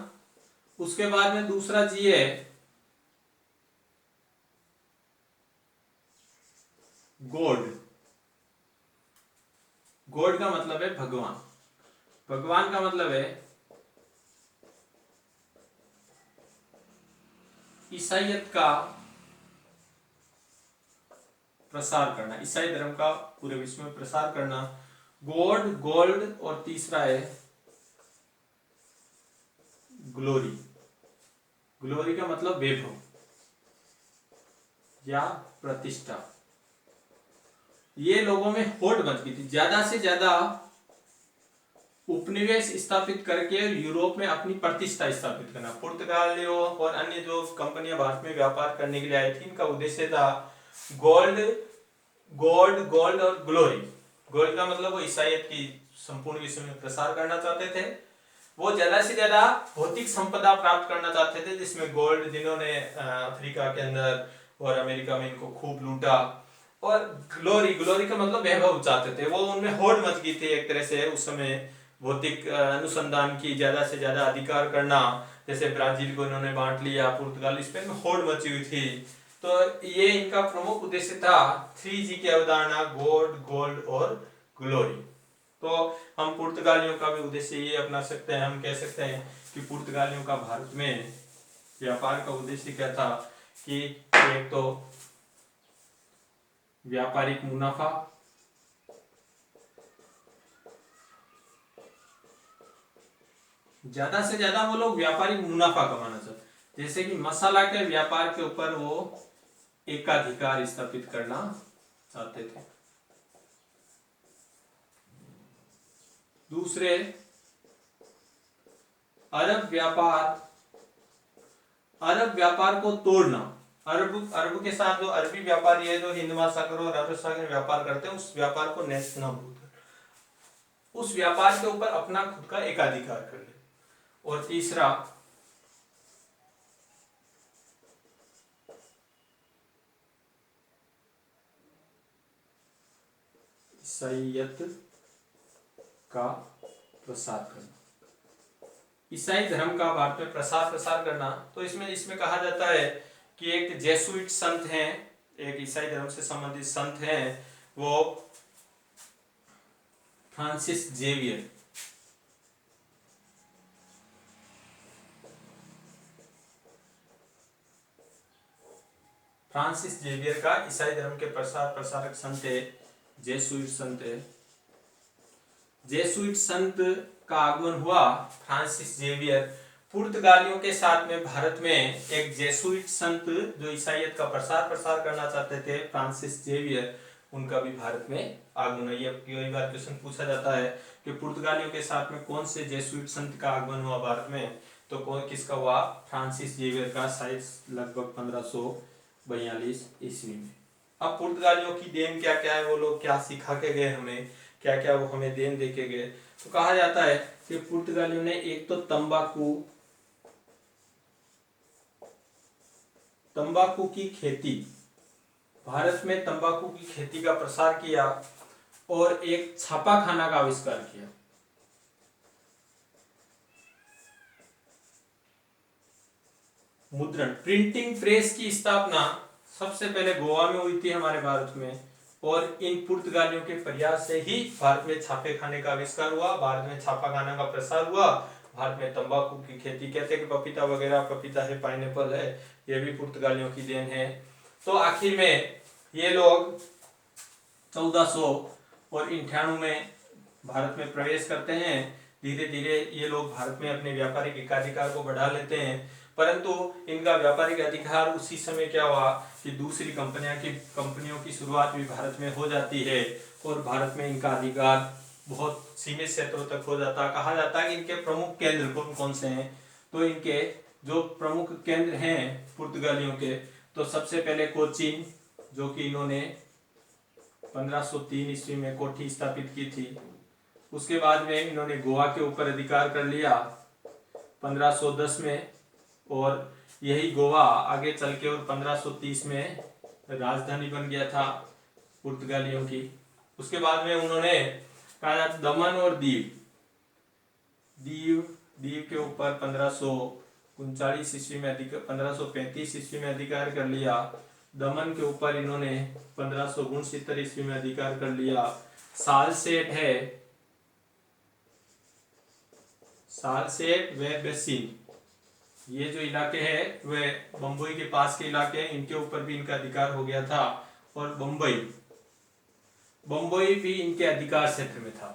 उसके बाद में दूसरा जी है गोल्ड। गोल्ड का मतलब है भगवान, भगवान का मतलब है ईसाईयत का प्रसार करना, ईसाई धर्म का पूरे विश्व में प्रसार करना। गोल्ड और तीसरा है ग्लोरी। ग्लोरी का मतलब वैभव या प्रतिष्ठा। ये लोगों में होड़ मच गई थी, ज्यादा से ज्यादा उपनिवेश स्थापित करके यूरोप में अपनी प्रतिष्ठा स्थापित करना। पुर्तगालियों और अन्य जो कंपनियां भारत में व्यापार करने के लिए आई थी, इनका उद्देश्य था गोल्ड और ग्लोरी। गोल्ड का मतलब वो ईसाईयत की संपूर्ण विश्व में प्रसार करना चाहते थे। वो ज्यादा से ज्यादा भौतिक संपदा प्राप्त करना चाहते थे, जिसमें गोल्ड, जिन्होंने अफ्रीका के अंदर और अमेरिका में इनको खूब लूटा। और ग्लोरी का मतलब वैभव चाहते थे। वो उनमें होड़ मच गई थी एक तरह से उस समय, भौतिक अनुसंधान की ज्यादा से ज्यादा अधिकार करना। जैसे ब्राजील को इन्होंने बांट लिया, पुर्तगाल, स्पेन में होड़ मची हुई थी। तो ये इनका प्रमुख उद्देश्य था 3G की अवधारणा, गोल्ड और ग्लोरी। तो हम पुर्तगालियों का भी उद्देश्य ये अपना सकते हैं। हम कह सकते हैं कि पुर्तगालियों का भारत में व्यापार का उद्देश्य क्या था कि एक तो व्यापारिक मुनाफा, ज्यादा से ज्यादा वो लोग व्यापारिक मुनाफा कमाना चाहते, जैसे कि मसाला के व्यापार के ऊपर वो एकाधिकार स्थापित करना चाहते थे। दूसरे अरब व्यापार को तोड़ना। अरब के साथ जो अरबी व्यापारी है, जो हिंद महासागर और अरब सागर व्यापार करते हैं, उस व्यापार को नेस्तनाबूद कर, उस व्यापार के ऊपर अपना खुद का एकाधिकार कर ले। और तीसरा ईसाईयत का प्रसार करना, ईसाई धर्म का भारत में प्रसार करना। तो इसमें कहा जाता है कि एक जेसुइट संत हैं, एक ईसाई धर्म से संबंधित संत हैं, वो फ्रांसिस जेवियर। फ्रांसिस जेवियर का ईसाई धर्म के प्रसारक संत है, जेसुइट संत है। जेसुइट संत का आगमन हुआ, फ्रांसिस जेवियर। पुर्तगालियों के साथ में भारत में एक जेसुइट संत जो ईसाईयत का प्रसार करना चाहते थे, फ्रांसिस जेवियर, उनका भी भारत में आगमन हुआ। ये कई बार क्वेश्चन पूछा जाता है कि पुर्तगालियों के साथ में कौन से जेसुइट संत का आगमन हुआ भारत में? तो कौन किसका हुआ? फ्रांसिस जेवियर का, शायद लगभग 1542 ईस्वी में। अब पुर्तगालियों की देन क्या क्या है, वो लोग क्या सिखा के गए हमें, क्या क्या वो हमें देन दे के गए? तो कहा जाता है कि पुर्तगालियों ने एक तो तंबाकू की खेती, भारत में तंबाकू की खेती का प्रसार किया और एक छापाखाना का आविष्कार किया। मुद्रण, प्रिंटिंग प्रेस की स्थापना सबसे पहले गोवा में हुई थी हमारे भारत में। और इन पुर्तगालियों के प्रयास से ही भारत में छापे खाने का आविष्कार हुआ, भारत में छापा खाना का प्रसार हुआ, भारत में तंबाकू की खेती, कहते हैं कि पपीता वगैरह, पपीता है, पाइनएप्पल है, ये भी पुर्तगालियों की देन है। तो आखिर में ये लोग 1498 में भारत में प्रवेश करते हैं। धीरे धीरे ये लोग भारत में अपने व्यापारिक एकाधिकार को बढ़ा लेते हैं, परंतु इनका व्यापारिक अधिकार उसी समय क्या हुआ कि दूसरी कंपनियों की शुरुआत भी भारत में हो जाती है और भारत में इनका अधिकार बहुत सीमित क्षेत्रों तक हो जाता है। कहा जाता है कि इनके प्रमुख केंद्र कौन कौन से हैं, तो इनके जो प्रमुख केंद्र हैं पुर्तगालियों के, तो सबसे पहले कोचीन, जो कि इन्होंने 1503 ईस्वी में कोठी स्थापित की थी। उसके बाद में इन्होंने गोवा के ऊपर अधिकार कर लिया 1510 में, और यही गोवा आगे चल के और 1530 में राजधानी बन गया था पुर्तगालियों की। उसके बाद में उन्होंने कहा दमन और दीव के ऊपर 1539 ईस्वी में 1535 ईस्वी में अधिकार कर लिया। दमन के ऊपर इन्होंने 1569 ईस्वी में अधिकार कर लिया। सालसेट व बेसिन, ये जो इलाके हैं वे बम्बई के पास के इलाके हैं, इनके ऊपर भी इनका अधिकार हो गया था। और बम्बई भी इनके अधिकार क्षेत्र में था।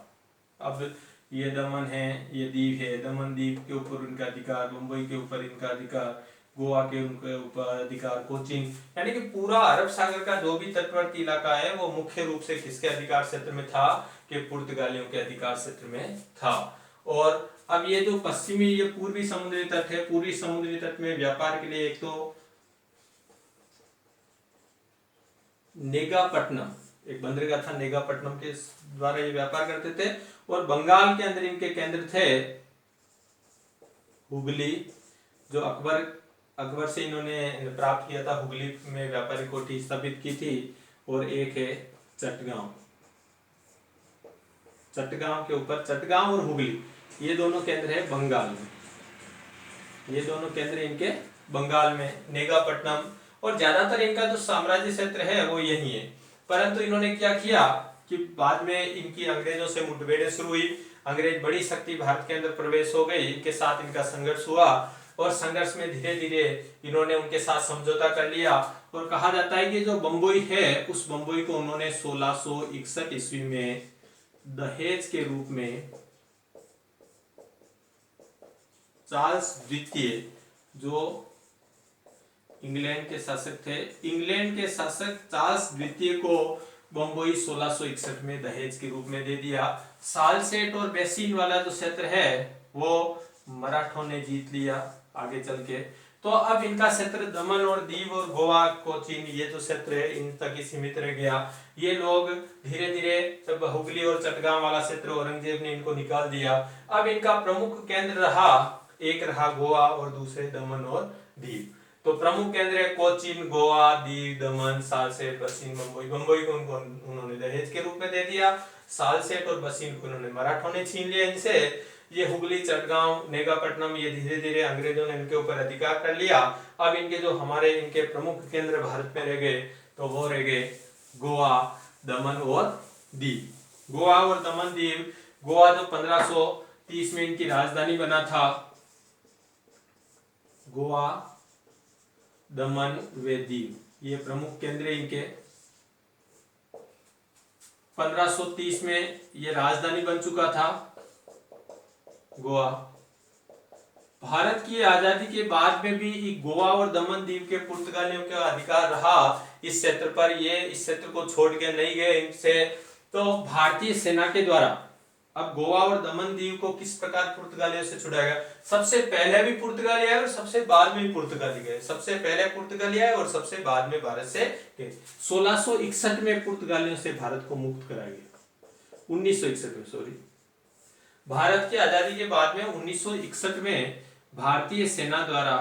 अब ये दमन है, ये दीव है, दमन दीव के ऊपर उनका अधिकार, मुंबई के ऊपर इनका अधिकार, गोवा के उनके ऊपर अधिकार, कोचीन, यानी कि पूरा अरब सागर का जो भी तटवर्ती इलाका है वो मुख्य रूप से किसके अधिकार क्षेत्र में था, कि पुर्तगालियों के अधिकार क्षेत्र में था। और अब ये जो पश्चिमी, ये पूर्वी समुद्री तट है, पूर्वी समुद्री तट में व्यापार के लिए एक तो नेगापट्टनम, एक बंदरगाह था नेगापट्टनम, के द्वारा ये व्यापार करते थे। और बंगाल के अंदर इनके केंद्र थे हुगली, जो अकबर से इन्होंने प्राप्त किया था, हुगली में व्यापारिक कोठी स्थापित की थी। और एक है चट्टगांव के ऊपर, चट्टगांव और हुगली ये दोनों केंद्र है बंगाल में, ये दोनों केंद्र इनके बंगाल में, नेगापट्टनम। और ज्यादातर इनका जो साम्राज्य क्षेत्र है वो यही है। परंतु इन्होंने क्या किया कि बाद में इनकी अंग्रेजों से मुठभेड़ें शुरू हुई, अंग्रेज बड़ी शक्ति भारत के अंदर प्रवेश हो गई, इनके साथ इनका संघर्ष हुआ, और संघर्ष में धीरे धीरे इन्होंने उनके साथ समझौता कर लिया। और कहा जाता है कि जो बम्बई है, उस बम्बई को उन्होंने 1661 ईस्वी में दहेज के रूप में चार्ल्स द्वितीय, जो इंग्लैंड के शासक थे, इंग्लैंड के शासक चार्ल्स द्वितीय को बम्बई 1661 में दहेज के रूप में दे दिया। सालसेट और बेसिन वाला जो क्षेत्र है वो मराठों ने जीत लिया आगे चल के। तो अब इनका क्षेत्र दमन और दीव और गोवा, कोचीन, ये जो क्षेत्र है इन तक ही सीमित रह गया। ये लोग धीरे धीरे जब हुगली और चटगांव वाला क्षेत्र औरंगजेब ने इनको निकाल दिया, अब इनका प्रमुख केंद्र रहा, एक रहा गोवा और दूसरे दमन और दीव। तो प्रमुख केंद्र है कोचीन, गोवा, दीव, दमन, सालसेट, बसीन, बम्बई। बम्बई को उन्होंने दहेज के रूप में दे दिया, सालसेट और बसीन को उन्होंने मराठों ने छीन लिया इनसे। ये हुगली, चटगांव, नेगापट्टनम, ये धीरे धीरे अंग्रेजों ने इनके ऊपर अधिकार कर लिया। अब इनके जो हमारे इनके प्रमुख केंद्र भारत में रह गए, तो वो रह गए गोवा, दमन और दीव। गोवा और दमन दीव, गोवा जो 1530 में इनकी राजधानी बना था, गोवा, दमन व दीव, ये प्रमुख केंद्र इनके। 1530 में ये राजधानी बन चुका था गोवा। भारत की आजादी के बाद में भी गोवा और दमन दीव के पुर्तगालियों का अधिकार रहा इस क्षेत्र पर, ये इस क्षेत्र को छोड़ के नहीं गए इनसे। तो भारतीय सेना के द्वारा अब गोवा और दमन दीव को किस प्रकार पुर्तगालियों से छुड़ाया गया? सबसे पहले भी पुर्तगाली आए और सबसे बाद में भी पुर्तगाली गए। सबसे पहले पुर्तगाली आए और सबसे बाद में भारत से गए। 1661 में पुर्तगालियों से भारत को मुक्त कराया गया, 1961 में, सॉरी, भारत की आजादी के बाद में 1961 में भारतीय सेना द्वारा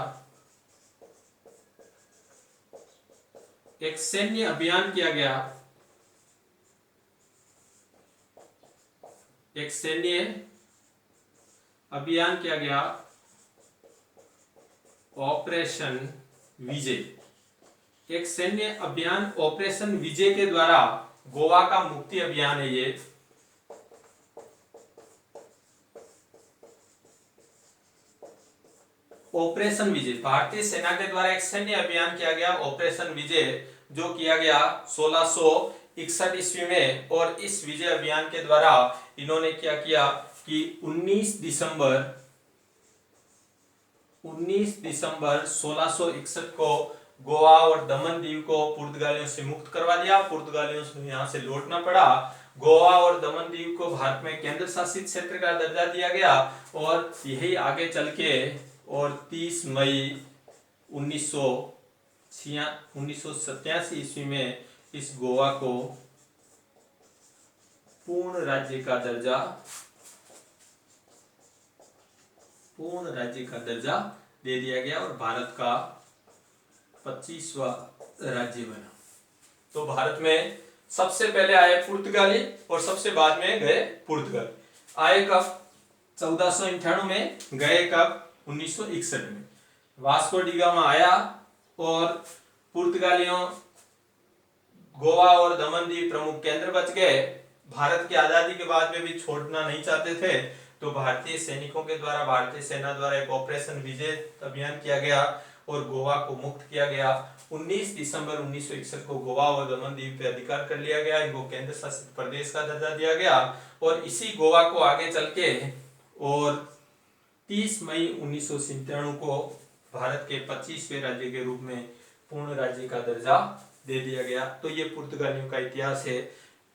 एक सैन्य अभियान किया गया, एक सैन्य अभियान किया गया, ऑपरेशन विजय। एक सैन्य अभियान ऑपरेशन विजय के द्वारा गोवा का मुक्ति अभियान है ये। ऑपरेशन विजय, भारतीय सेना के द्वारा एक सैन्य अभियान किया गया ऑपरेशन विजय, जो किया गया 1661 ईस्वी में। और इस विजय अभियान के द्वारा इन्होंने क्या किया कि 19 दिसंबर 1661 को गोवा और दमन दीव को पुर्तगालियों से मुक्त करवा दिया। पुर्तगालियों से यहाँ से लौटना पड़ा। गोवा और दमन दीव को भारत में केंद्र शासित क्षेत्र का दर्जा दिया गया और यही आगे चल के और 30 मई 1987 ईस्वी में इस गोवा को पूर्ण राज्य का दर्जा दे दिया गया और भारत का 25वां राज्य बना। तो भारत में सबसे पहले आए पुर्तगाली और सबसे बाद में गए पुर्तगाल। आए कब? 1498 में, गए कब? 1961 में। वास्को डी गामा आया और पुर्तगालियों गोवा और दमन दीव प्रमुख केंद्र बच गए। भारत की आजादी के बाद में भी छोड़ना नहीं चाहते थे, तो भारतीय सैनिकों के द्वारा, भारतीय सेना द्वारा एक ऑपरेशन विजय अभियान किया गया और गोवा को मुक्त किया गया। 19 दिसंबर 1961 को गोवा और दमन दीव पे अधिकार कर लिया गया। इनको केंद्र शासित प्रदेश का दर्जा दिया गया और इसी गोवा को आगे चल के और 30 मई 1997 को भारत के 25वें राज्य के रूप में पूर्ण राज्य का दर्जा दे दिया गया। तो ये पुर्तगालियों का इतिहास है।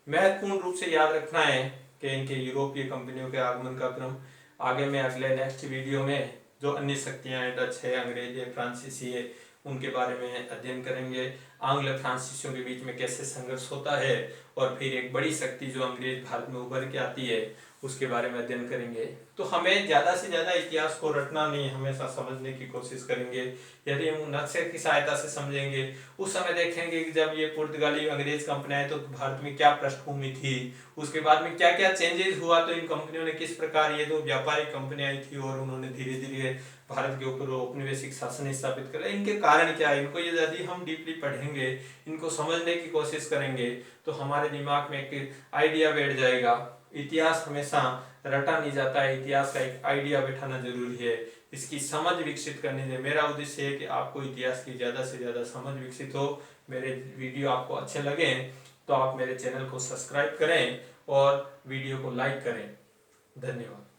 महत्वपूर्ण रूप से याद रखना है कि इनके यूरोपीय कंपनियों के आगमन का क्रम आगे में अगले नेक्स्ट वीडियो में जो अन्य शक्तियां हैं, डच है, अंग्रेज है, फ्रांसीसी है, उनके बारे में अध्ययन करेंगे। आंग्ल फ्रांसीसियों के बीच में कैसे संघर्ष होता है और फिर एक बड़ी शक्ति जो अंग्रेज भारत में उभर के आती है उसके बारे में अध्ययन करेंगे। तो हमें ज्यादा से ज्यादा इतिहास को रटना नहीं, हमेशा समझने की कोशिश करेंगे। यदि हम नक्शे की सहायता से समझेंगे, उस समय देखेंगे कि जब ये पुर्तगाली अंग्रेज कंपनियां तो भारत में क्या पृष्ठभूमि थी, उसके बाद में क्या क्या चेंजेस हुआ, तो इन कंपनियों ने किस प्रकार, ये जो व्यापारिक कंपनियां थी और उन्होंने धीरे धीरे भारत के ऊपर औपनिवेशिक शासन स्थापित कर, इनके कारण क्या है, इनको यदि हम डीपली पढ़ेंगे, इनको समझने की कोशिश करेंगे, तो हमारे दिमाग में एक आइडिया बैठ जाएगा। इतिहास हमेशा रटा नहीं जाता है, इतिहास का एक आइडिया बैठाना जरूरी है, इसकी समझ विकसित करनी है। मेरा उद्देश्य है कि आपको इतिहास की ज्यादा से ज्यादा समझ विकसित हो। मेरे वीडियो आपको अच्छे लगे तो आप मेरे चैनल को सब्सक्राइब करें और वीडियो को लाइक करें। धन्यवाद।